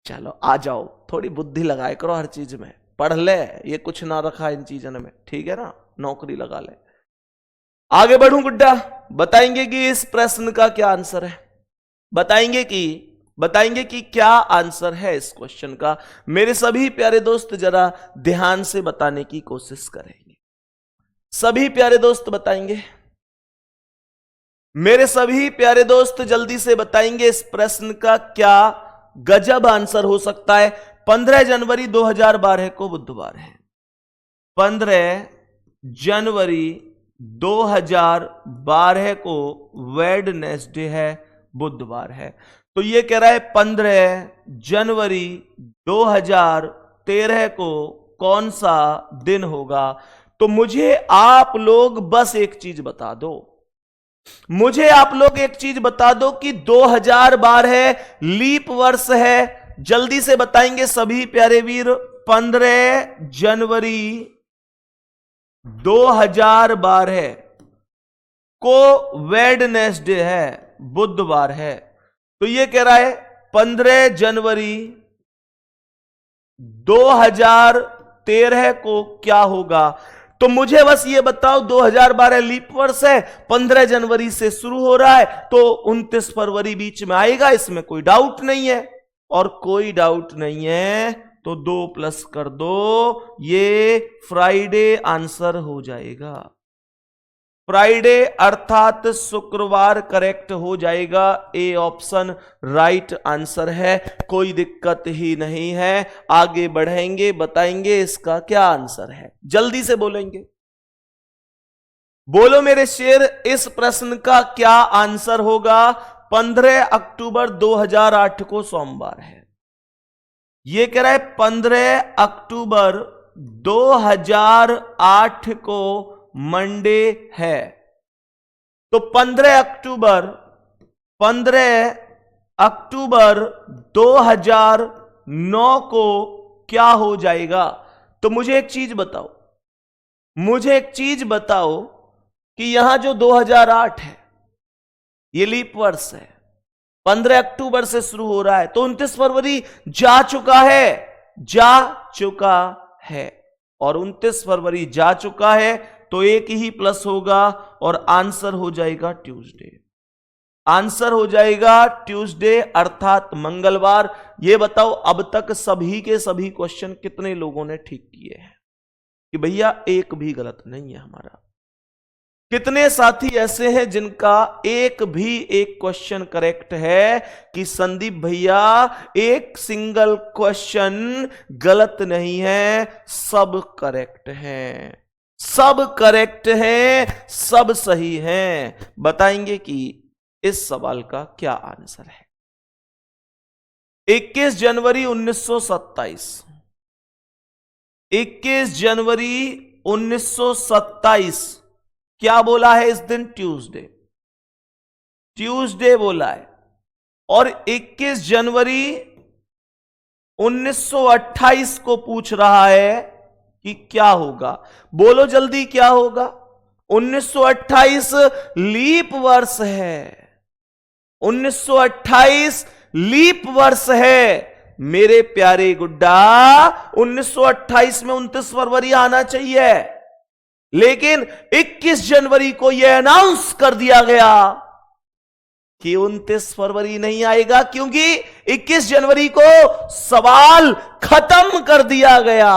चलो आ जाओ, थोड़ी बुद्धि लगाए करो हर चीज में, पढ़ ले, ये कुछ ना रखा इन चीजों में, ठीक है ना, नौकरी लगा ले। आगे बढ़ूं गुड्डा, बताएंगे कि इस प्रश्न का क्या आंसर है, बताएंगे कि क्या आंसर है इस क्वेश्चन का। मेरे सभी प्यारे दोस्त जरा ध्यान से बताने की कोशिश करेंगे, सभी प्यारे दोस्त बताएंगे, मेरे सभी प्यारे दोस्त जल्दी से बताएंगे इस प्रश्न का क्या गजब आंसर हो सकता है। 15 जनवरी 2012 को बुधवार है। 15 जनवरी 2012 को वेडनेसडे है, बुधवार है। तो ये कह रहा है 15 जनवरी 2013 को कौन सा दिन होगा। तो मुझे आप लोग बस एक चीज बता दो, मुझे आप लोग एक चीज बता दो कि 2012 लीप वर्ष है। जल्दी से बताएंगे सभी प्यारे वीर। 15 जनवरी 2012 को वेडनेसडे है, बुधवार है। तो ये कह रहा है 15 जनवरी 2013 को क्या होगा। तो मुझे बस ये बताओ, 2012 लीप वर्ष है, 15 जनवरी से शुरू हो रहा है, तो 29 फरवरी बीच में आएगा, इसमें कोई डाउट नहीं है। और कोई डाउट नहीं है तो 2 प्लस कर दो, ये फ्राइडे आंसर हो जाएगा। फ्राइडे अर्थात शुक्रवार करेक्ट हो जाएगा। ए ऑप्शन राइट आंसर है, कोई दिक्कत ही नहीं है। आगे बढ़ेंगे, बताएंगे इसका क्या आंसर है। जल्दी से बोलेंगे, बोलो मेरे शेर, इस प्रश्न का क्या आंसर होगा। 15 अक्टूबर 2008 को सोमवार है। यह कह रहा है 15 अक्टूबर 2008 को मंडे है। तो 15 अक्टूबर 2009 को क्या हो जाएगा। तो मुझे एक चीज बताओ, कि यहां जो 2008 है ये लीप वर्ष है, 15 अक्टूबर से शुरू हो रहा है, तो 29 फरवरी जा चुका है और 29 फरवरी जा चुका है, तो एक ही प्लस होगा और आंसर हो जाएगा ट्यूसडे अर्थात मंगलवार। ये बताओ अब तक सभी के सभी क्वेश्चन कितने लोगों ने ठीक किए हैं कि भैया एक भी गलत नहीं है हमारा। कितने साथी ऐसे हैं जिनका एक क्वेश्चन करेक्ट है कि संदीप भैया एक सिंगल क्वेश्चन गलत नहीं है, सब करेक्ट है, सब सही हैं। बताएंगे कि इस सवाल का क्या आंसर है। 21 जनवरी 1927 क्या बोला है इस दिन? ट्यूसडे बोला है। और 21 जनवरी 1928 को पूछ रहा है कि क्या होगा। बोलो जल्दी, क्या होगा? 1928 लीप वर्ष है, 1928 लीप वर्ष है मेरे प्यारे गुड्डा। 1928 में 29 फरवरी आना चाहिए, लेकिन 21 जनवरी को यह अनाउंस कर दिया गया कि 29 फरवरी नहीं आएगा, क्योंकि 21 जनवरी को सवाल खत्म कर दिया गया।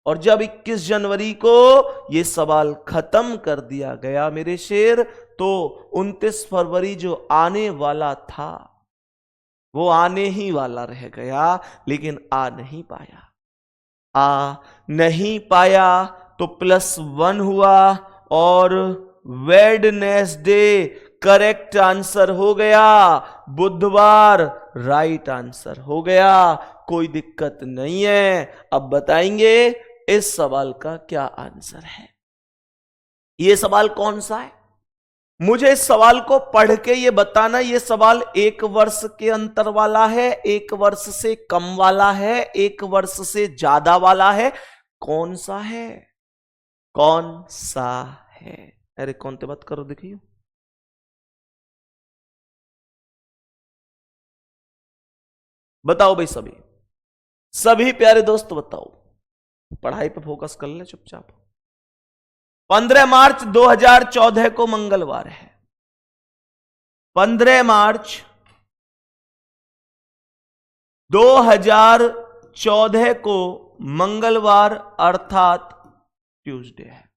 और जब 21 जनवरी को यह सवाल खत्म कर दिया गया मेरे शेर, तो 29 फरवरी जो आने वाला था वो आने ही वाला रह गया, लेकिन आ नहीं पाया तो +1 हुआ और वेडनेसडे करेक्ट आंसर हो गया, बुधवार राइट आंसर हो गया। कोई दिक्कत नहीं है। अब बताएंगे इस सवाल का क्या आंसर है। यह सवाल कौन सा है? मुझे इस सवाल को पढ़ के ये बताना, ये सवाल 1 वर्ष के अंतर वाला है, 1 वर्ष से कम वाला है, 1 वर्ष से ज्यादा वाला है, कौन सा है? अरे कौन ते बात करो, देखिए बताओ भाई, सभी प्यारे दोस्त बताओ। पढ़ाई पे फोकस कर ले चुपचाप। 15 मार्च 2014 को मंगलवार है। 15 मार्च 2014 को मंगलवार अर्थात ट्यूसडे है।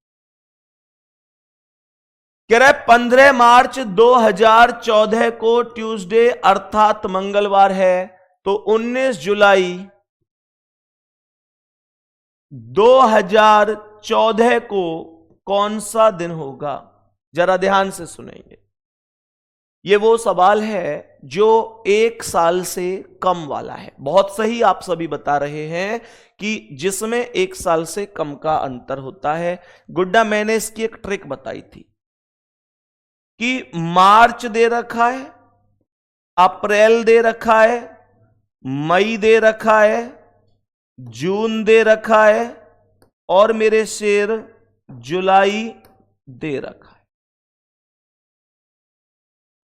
कह रहा है 15 मार्च 2014 को ट्यूसडे अर्थात मंगलवार है, तो 19 जुलाई 2014 को कौन सा दिन होगा? जरा ध्यान से सुनेंगे। ये वो सवाल है जो 1 साल से कम वाला है। बहुत सही आप सभी बता रहे हैं कि जिसमें 1 साल से कम का अंतर होता है। गुड्डा, मैंने इसकी एक ट्रिक बताई थी कि मार्च दे रखा है, अप्रैल दे रखा है, मई दे रखा है, जून दे रखा है और मेरे शेर जुलाई दे रखा है।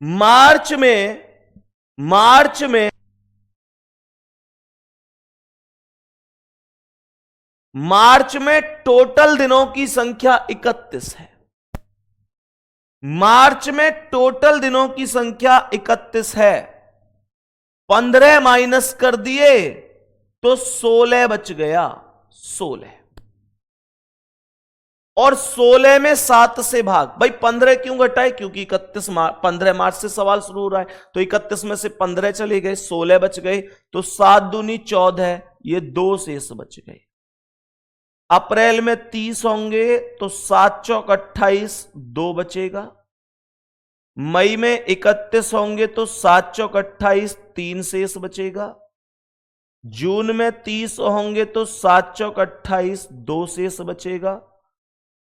मार्च में टोटल दिनों की संख्या 31 है। मार्च में टोटल दिनों की संख्या 31 है। 15 माइनस कर दिए तो 16 बच गया। 16 और 16 में 7 से भाग। भाई 15 क्यों घटाए? क्योंकि 15 मार्च से सवाल शुरू हो रहा है, तो 31 में से 15 चले गए, 16 बच गए, तो 7 दूनी 14, ये 2 शेष बच गए। अप्रैल में 30 होंगे तो 7 चौक 28, 2 बचेगा। मई में 31 होंगे तो 7 चौक 28, 3 शेष बचेगा। जून में 30 होंगे तो 7 चौक 28, 2 शेष बचेगा।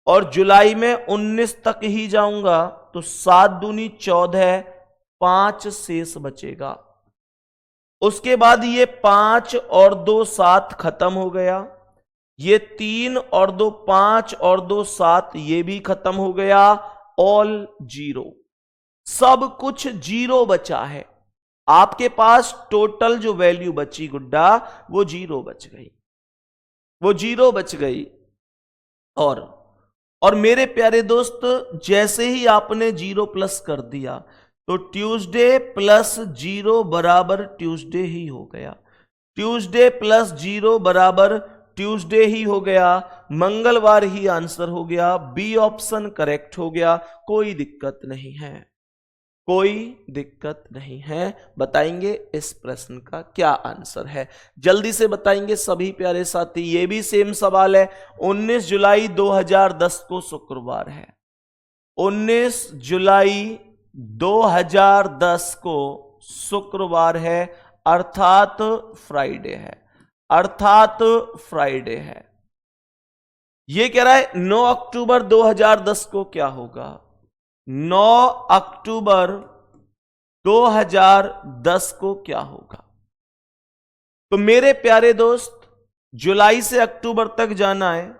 और जुलाई में 19 तक ही जाऊंगा तो 7 दूनी 14, 5 शेष बचेगा। उसके बाद ये 5 और 2 7 खत्म हो गया। ये 3 और 2 5 और 2 7, ये भी खत्म हो गया। ऑल जीरो, सब कुछ जीरो बचा है। आपके पास टोटल जो वैल्यू बची गुड्डा, वो जीरो बच गई, वो जीरो बच गई। और मेरे प्यारे दोस्त, जैसे ही आपने जीरो प्लस कर दिया तो ट्यूसडे प्लस जीरो बराबर ट्यूसडे ही हो गया। ट्यूसडे प्लस जीरो बराबर ट्यूसडे ही हो गया। मंगलवार ही आंसर हो गया। बी ऑप्शन करेक्ट हो गया। कोई दिक्कत नहीं है, कोई दिक्कत नहीं है। बताएंगे इस प्रश्न का क्या आंसर है, जल्दी से बताएंगे सभी प्यारे साथी। ये भी सेम सवाल है। 19 जुलाई 2010 को शुक्रवार है। 19 जुलाई 2010 को शुक्रवार है, अर्थात फ्राइडे है, अर्थात फ्राइडे है। ये कह रहा है 9 अक्टूबर 2010 को क्या होगा? 9 अक्टूबर 2010 को क्या होगा? तो मेरे प्यारे दोस्त, जुलाई से अक्टूबर तक जाना है।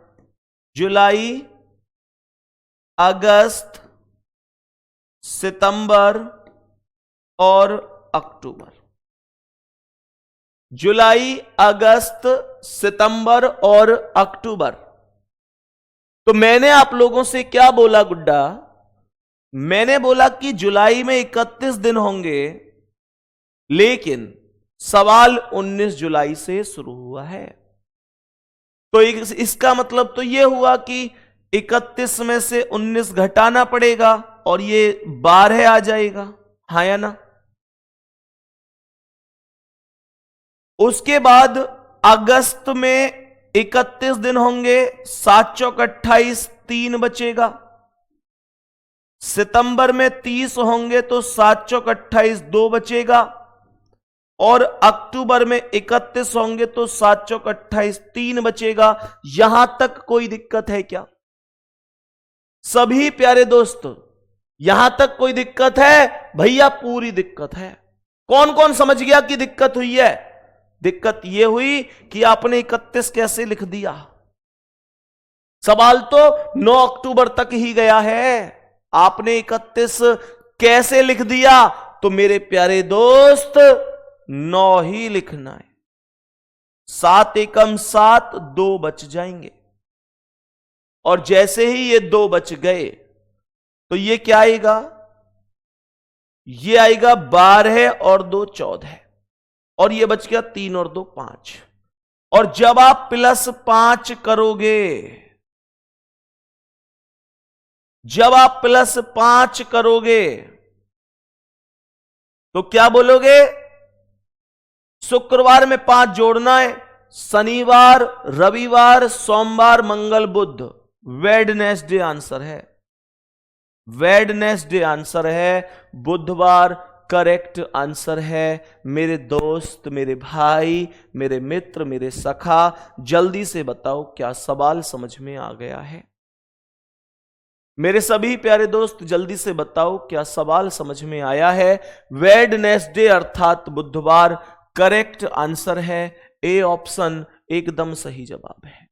जुलाई, अगस्त, सितंबर और अक्टूबर। जुलाई, अगस्त, सितंबर और अक्टूबर। तो मैंने आप लोगों से क्या बोला गुड्डा? मैंने बोला कि जुलाई में 31 दिन होंगे, लेकिन सवाल 19 जुलाई से शुरू हुआ है। तो इसका मतलब तो यह हुआ कि 31 में से 19 घटाना पड़ेगा और ये 12 आ जाएगा, हाँ या ना? उसके बाद अगस्त में 31 दिन होंगे, 7 चौक 28, 3 बचेगा। सितंबर में 30 होंगे तो 7 चौक 28, 2 बचेगा। और अक्टूबर में 31 होंगे तो 7 चौक 28, 3 बचेगा। यहां तक कोई दिक्कत है क्या सभी प्यारे दोस्त? यहां तक कोई दिक्कत है? भैया पूरी दिक्कत है। कौन कौन समझ गया कि दिक्कत हुई है? दिक्कत यह हुई कि आपने 31 कैसे लिख दिया। सवाल तो 9 अक्टूबर तक ही गया है, आपने 31 कैसे लिख दिया? तो मेरे प्यारे दोस्त 9 ही लिखना है। 7 एकम 7, 2 बच जाएंगे। और जैसे ही ये 2 बच गए तो ये क्या आएगा? ये आएगा 12 और 2 14, और ये बच गया 3 और 2 5। और जब आप +5 करोगे, जब आप +5 करोगे तो क्या बोलोगे? शुक्रवार में 5 जोड़ना है शनिवार, रविवार, सोमवार, मंगल, बुध। वेडनेसडे आंसर है, वेडनेसडे आंसर है, बुधवार करेक्ट आंसर है। मेरे दोस्त, मेरे भाई, मेरे मित्र, मेरे सखा, जल्दी से बताओ क्या सवाल समझ में आ गया है? मेरे सभी प्यारे दोस्त जल्दी से बताओ क्या सवाल समझ में आया है? वेडनेसडे अर्थात बुधवार करेक्ट आंसर है। ए ऑप्शन एकदम सही जवाब है,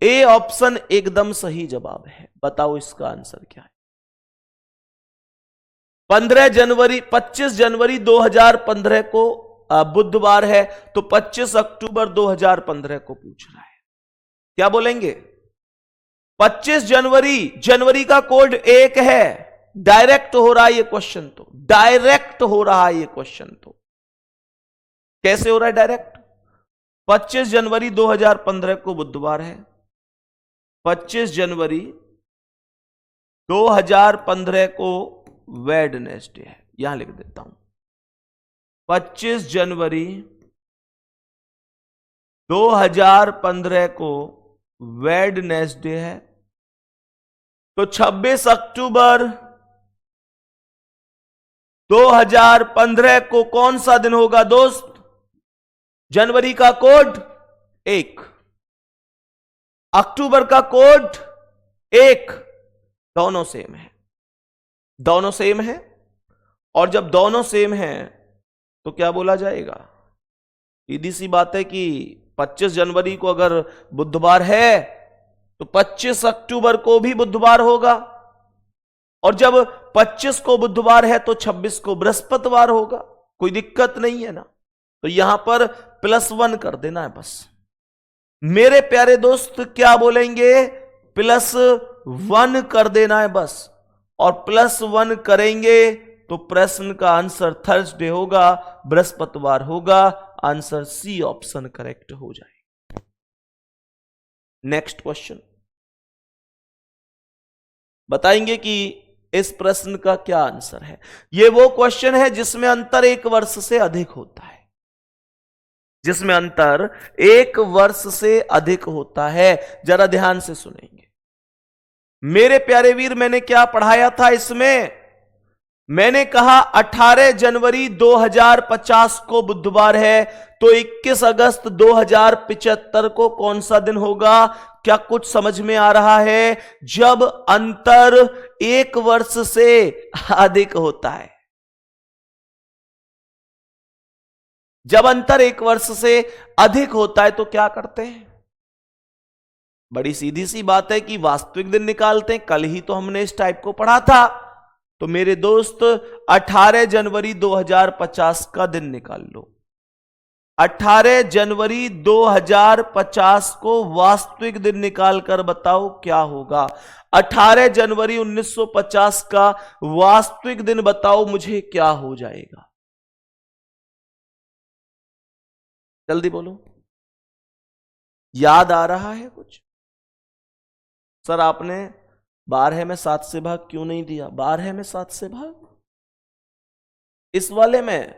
ए ऑप्शन एकदम सही जवाब है। बताओ इसका आंसर क्या है? 25 जनवरी 2015 को बुधवार है, तो 25 अक्टूबर 2015 को पूछ रहा है। क्या बोलेंगे? 25 जनवरी, जनवरी का कोड 1 है। डायरेक्ट हो रहा है ये क्वेश्चन, तो डायरेक्ट हो रहा है ये क्वेश्चन। तो कैसे हो रहा है डायरेक्ट? 25 जनवरी 2015 को बुधवार है, 25 जनवरी 2015 को वेडनेसडे है। यहां लिख देता हूं 25 जनवरी 2015 को वेडनेसडे है, तो 26 अक्टूबर 2015 को कौन सा दिन होगा दोस्त? जनवरी का कोड 1, अक्टूबर का कोड 1, दोनों सेम है, दोनों सेम है। और जब दोनों सेम है तो क्या बोला जाएगा? सीधी सी बात है कि 25 जनवरी को अगर बुधवार है तो 25 अक्टूबर को भी बुधवार होगा, और जब 25 को बुधवार है तो 26 को बृहस्पतिवार होगा। कोई दिक्कत नहीं है ना? तो यहां पर +1 कर देना है बस। मेरे प्यारे दोस्त क्या बोलेंगे? +1 कर देना है बस, और +1 करेंगे तो प्रश्न का आंसर थर्सडे होगा, बृहस्पतिवार होगा। आंसर सी ऑप्शन करेक्ट हो जाएगा। नेक्स्ट क्वेश्चन बताएंगे कि इस प्रश्न का क्या आंसर है। यह वो क्वेश्चन है जिसमें अंतर 1 वर्ष से अधिक होता है, जिसमें अंतर 1 वर्ष से अधिक होता है। जरा ध्यान से सुनेंगे मेरे प्यारे वीर। मैंने क्या पढ़ाया था इसमें? मैंने कहा 18 जनवरी 2050 को बुधवार है, तो 21 अगस्त 2075 को कौन सा दिन होगा? क्या कुछ समझ में आ रहा है? जब अंतर 1 वर्ष से अधिक होता है, जब अंतर 1 वर्ष से अधिक होता है तो क्या करते हैं? बड़ी सीधी सी बात है कि वास्तविक दिन निकालते हैं। कल ही तो हमने इस टाइप को पढ़ा था। तो मेरे दोस्त 18 जनवरी 2050 का दिन निकाल लो। 18 जनवरी 2050 को वास्तविक दिन निकालकर बताओ क्या होगा। 18 जनवरी 1950 का वास्तविक दिन बताओ मुझे क्या हो जाएगा? जल्दी बोलो, याद आ रहा है कुछ? सर आपने 12 में 7 से भाग क्यों नहीं दिया? 12 में 7 से भाग इस वाले में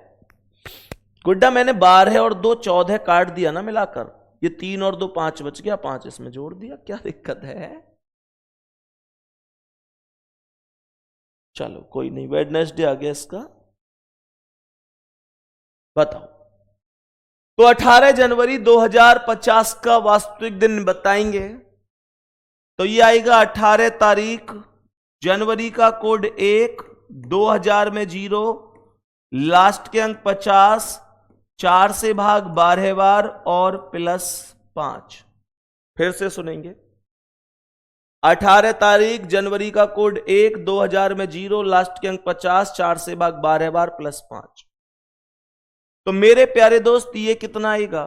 गुड्डा मैंने 12 और 2 14 काट दिया ना मिलाकर। ये 3 और 2 5 बच गया, 5 इसमें जोड़ दिया। क्या दिक्कत है? चलो कोई नहीं, वेडनेसडे आ गया इसका। बताओ तो 18 जनवरी 2050 का वास्तविक दिन बताएंगे तो ये आएगा 18 तारीख, जनवरी का कोड 1, 2000 में 0, लास्ट के अंक 50, 4 से भाग 12 बार और +5। फिर से सुनेंगे 18 तारीख, जनवरी का कोड 1, 2000 में 0, लास्ट के अंक 50, 4 से भाग 12 बार +5। तो मेरे प्यारे दोस्त ये कितना आएगा?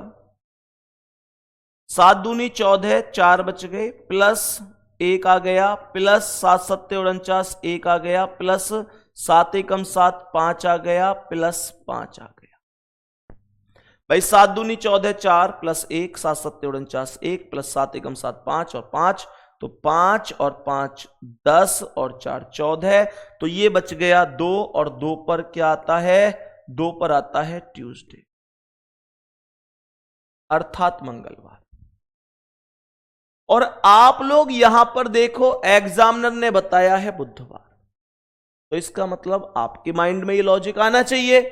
7 दूनी 14, 4 बच गए, +1 आ गया, +7 7 49, 1 आ गया, +7 एकम 7 5 आ गया, +5 आ गया। भाई 7 दूनी 14, 4 +1, 7 7 49, 1 +7 एकम 7 5 और 5, तो 5 और 5 10 और 4 14। तो ये बच गया 2, और 2 पर क्या आता है? 2 पर आता है ट्यूसडे। अर्थात मंगलवार। और आप लोग यहां पर देखो एग्जामिनर ने बताया है बुधवार, तो इसका मतलब आपके माइंड में ये लॉजिक आना चाहिए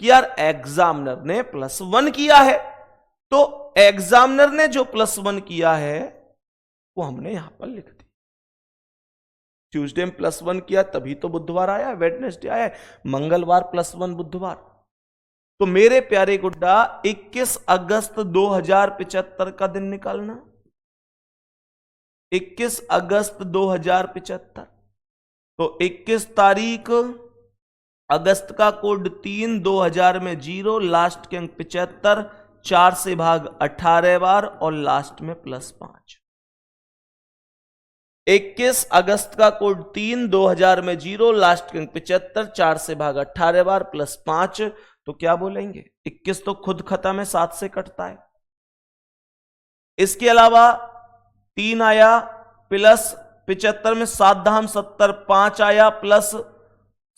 कि यार एग्जामिनर ने +1 किया है, तो एग्जामिनर ने जो +1 किया है वो हमने यहां पर लिख दिया। ट्यूसडे में +1 किया तभी तो बुधवार आया, वेडनेसडे आया, मंगलवार +1 बुधवार। तो मेरे प्यारे गुड्डा 21 अगस्त 2075 का दिन निकालना, 21 अगस्त 2075। तो 21 तारीख, अगस्त का कोड 3, 2000 में 0, लास्ट के अंक 75, 4 से भाग 18 बार और लास्ट में +5। 21 अगस्त का कोड 3, 2000 में 0, लास्ट के अंक 75, 4 से भाग 18 बार +5, तो क्या बोलेंगे? 21 तो खुद खत्म है, 7 से कटता है। इसके अलावा 3 आया प्लस 75 में 7 धाम 70, 5 आया प्लस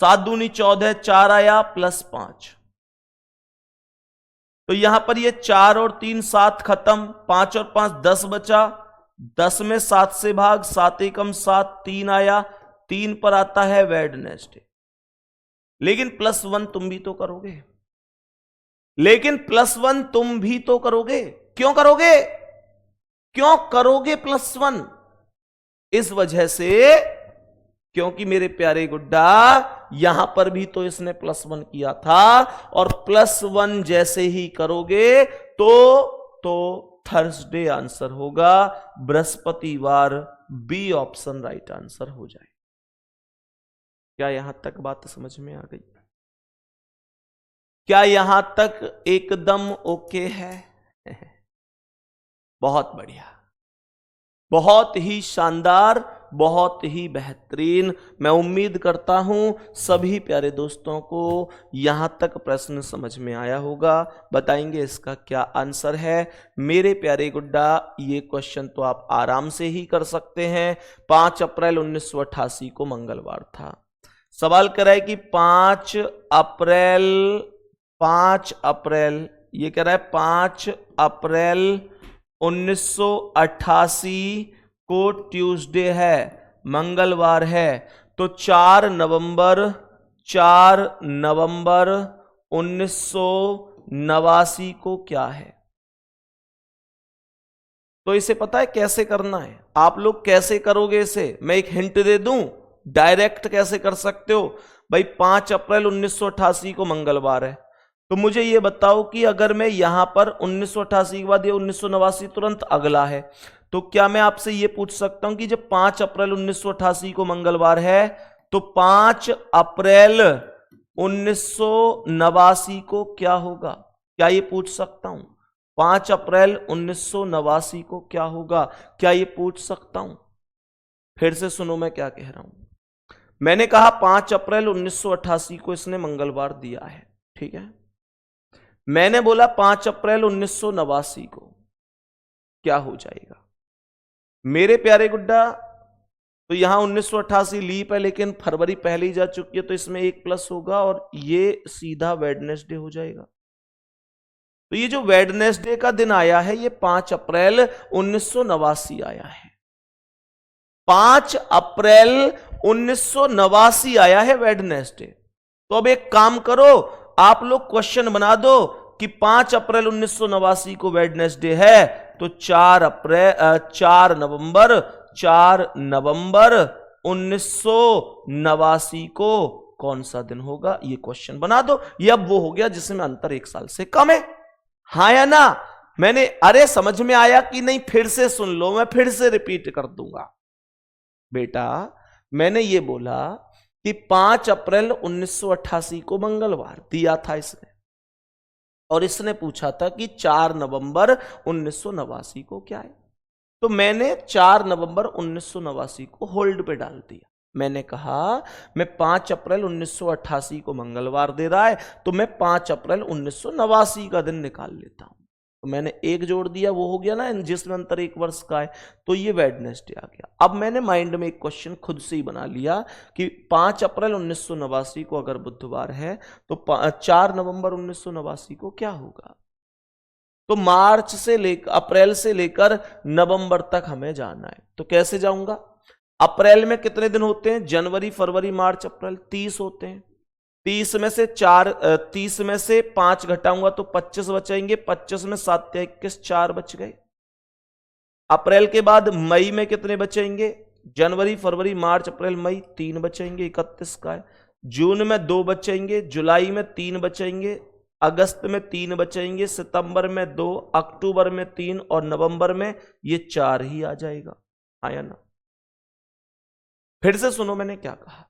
7 दूनी 14, 4 आया +5। तो यहां पर ये 4 और 3 7 खत्म, 5 और 5 10 बचा, 10 में 7 से भाग, 7 एकम 7, 3 आया, 3 पर आता है वेडनेसडे। लेकिन +1 तुम भी तो करोगे, लेकिन +1 तुम भी तो करोगे। क्यों करोगे? क्यों करोगे +1? इस वजह से क्योंकि मेरे प्यारे गुड्डा यहां पर भी तो इसने +1 किया था, और +1 जैसे ही करोगे तो थर्सडे आंसर होगा, बृहस्पतिवार बी ऑप्शन राइट आंसर हो जाए। क्या यहां तक बात समझ में आ गई? क्या यहां तक एकदम ओके है? बहुत बढ़िया, बहुत ही शानदार, बहुत ही बेहतरीन। मैं उम्मीद करता हूं सभी प्यारे दोस्तों को यहां तक प्रश्न समझ में आया होगा। बताएंगे इसका क्या आंसर है। मेरे प्यारे गुड्डा ये क्वेश्चन तो आप आराम से ही कर सकते हैं। 5 अप्रैल 1988 को मंगलवार था। सवाल करा है कि 5 अप्रैल ये कह रहा है 5 अप्रैल 1988 को ट्यूसडे है, मंगलवार है, तो 4 नवंबर 1989 को क्या है? तो इसे पता है कैसे करना है? आप लोग कैसे करोगे इसे? मैं एक हिंट दे दूं, डायरेक्ट कैसे कर सकते हो भाई। 5 अप्रैल 1988 को मंगलवार है, तो मुझे यह बताओ कि अगर मैं यहां पर 1988 के बाद ये 1989 तुरंत अगला है, तो क्या मैं आपसे यह पूछ सकता हूं कि जब 5 अप्रैल 1988 को मंगलवार है तो 5 अप्रैल 1989 को क्या होगा? क्या ये पूछ सकता हूं? 5 अप्रैल 1989 को क्या होगा? क्या ये पूछ सकता हूं? फिर से सुनो मैं क्या कह रहा हूं। मैंने कहा 5 अप्रैल 1988 को इसने मंगलवार दिया है, ठीक है। मैंने बोला 5 अप्रैल 1989 को क्या हो जाएगा? मेरे प्यारे गुड्डा, तो यहां 1988 लीप है, लेकिन फरवरी पहले ही जा चुकी है, तो इसमें 1 प्लस होगा और ये सीधा वेडनेसडे हो जाएगा। तो ये जो वेडनेसडे का दिन आया है ये 5 अप्रैल 1989 आया है। 5 अप्रैल 1989 आया है वेडनेसडे। तो अब एक काम करो, आप लोग क्वेश्चन बना दो कि 5 अप्रैल 1989 को वेडनेसडे है, तो 4 नवंबर 1989 को कौन सा दिन होगा? ये क्वेश्चन बना दो। ये अब वो हो गया जिसमें अंतर 1 साल से कम है, हाँ या ना? मैंने, अरे समझ में आया कि नहीं? फिर से सुन लो, मैं फिर से रिपीट कर दूंगा। बेटा मैंने ये बोला कि 5 अप्रैल 1988 को मंगलवार दिया था इसने, और इसने पूछा था कि 4 नवंबर 1989 को क्या है। तो मैंने 4 नवंबर 1989 को होल्ड पे डाल दिया। मैंने कहा मैं 5 अप्रैल 1988 को मंगलवार दे रहा है, तो मैं 5 अप्रैल 1989 का दिन निकाल लेता हूं। तो मैंने 1 जोड़ दिया, वो हो गया ना जिसमें अंतर 1 वर्ष का है, तो ये वेडनेसडे आ गया। अब मैंने माइंड में एक क्वेश्चन खुद से ही बना लिया कि 5 अप्रैल 1989 को अगर बुधवार है तो 4 नवंबर 1989 को क्या होगा? तो मार्च से लेकर अप्रैल से लेकर नवंबर तक हमें जाना है। तो कैसे जाऊंगा? अप्रैल में कितने दिन होते हैं? जनवरी फरवरी मार्च अप्रैल 30 होते हैं। 30 में से 5 घटाऊंगा तो 25 बचेंगे। 25 में 7 या 21, 4 बच गए। अप्रैल के बाद मई में कितने बचेंगे? जनवरी फरवरी मार्च अप्रैल मई 3 बचेंगे, 31 का है। जून में 2 बचेंगे, जुलाई में 3 बचेंगे, अगस्त में 3 बचेंगे, सितंबर में 2, अक्टूबर में 3 और नवंबर में ये 4 ही आ जाएगा। आया ना? फिर से सुनो मैंने क्या कहा।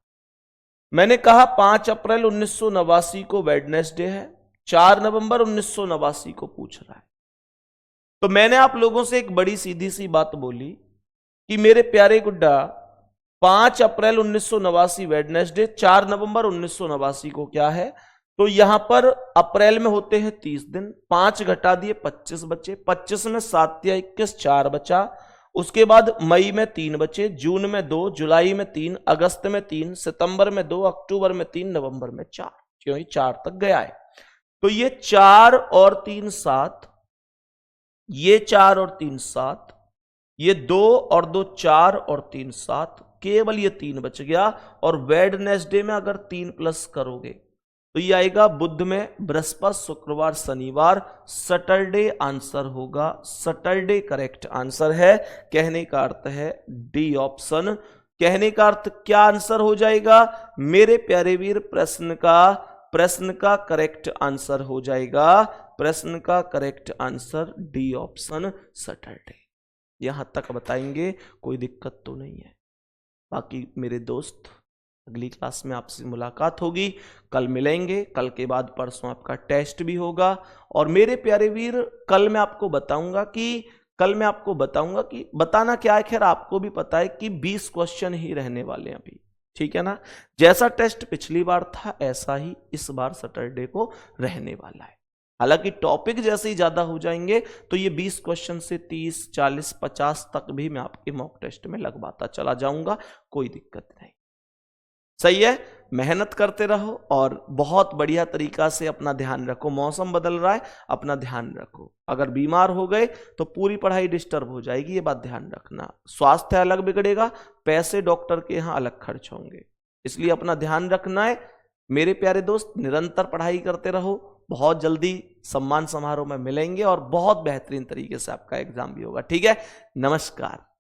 मैंने कहा 5 अप्रैल 1989 को वेडनेसडे है, 4 नवंबर 1989 को पूछ रहा है। तो मैंने आप लोगों से एक बड़ी सीधी सी बात बोली कि मेरे प्यारे गुड्डा 5 अप्रैल 1989 वेडनेसडे, 4 नवंबर 1989 को क्या है? तो यहां पर अप्रैल में होते हैं 30 दिन, 5 घटा दिए 25 बचे। 25 में 7 या 21, 4 बचा। उसके बाद मई में 3 बचे, जून में 2, जुलाई में 3, अगस्त में 3, सितंबर में 2, अक्टूबर में 3, नवंबर में 4, क्योंकि 4 तक गया है। तो ये 4 और 3 7, ये 4 और 3 7, ये 2 और 2 4 और 3 7, केवल ये 3 बच गया। और वेडनेसडे में अगर 3 प्लस करोगे तो ये आएगा बुध में बृहस्पति शुक्रवार शनिवार, सैटरडे आंसर होगा। सैटरडे करेक्ट आंसर है। कहने का अर्थ है डी ऑप्शन। कहने का अर्थ क्या आंसर हो जाएगा मेरे प्यारे वीर? प्रश्न का करेक्ट आंसर हो जाएगा, प्रश्न का correct answer D option Saturday. यहां तक बताएंगे, कोई दिक्कत तो नहीं है। बाकी मेरे दोस्त अगली क्लास में आपसे मुलाकात होगी, कल मिलेंगे। कल के बाद परसों आपका टेस्ट भी होगा। और मेरे प्यारे वीर कल मैं आपको बताऊंगा कि बताना क्या है, खैर आपको भी पता है कि 20 क्वेश्चन ही रहने वाले हैं अभी, ठीक है ना। जैसा टेस्ट पिछली बार था ऐसा ही इस बार सैटरडे को रहने वाला है। हालांकि टॉपिक जैसे ही ज्यादा हो जाएंगे तो ये 20 क्वेश्चन से 30, 40, 50 तक भी मैं आपके मॉक टेस्ट में लगवाता चला जाऊंगा, कोई दिक्कत नहीं। सही है, मेहनत करते रहो और बहुत बढ़िया तरीका से अपना ध्यान रखो। मौसम बदल रहा है, अपना ध्यान रखो। अगर बीमार हो गए तो पूरी पढ़ाई डिस्टर्ब हो जाएगी, ये बात ध्यान रखना। स्वास्थ्य अलग बिगड़ेगा, पैसे डॉक्टर के यहां अलग खर्च होंगे, इसलिए अपना ध्यान रखना है। मेरे प्यारे दोस्त निरंतर पढ़ाई करते रहो, बहुत जल्दी सम्मान समारोह में मिलेंगे और बहुत बेहतरीन तरीके से आपका एग्जाम भी होगा। ठीक है, नमस्कार।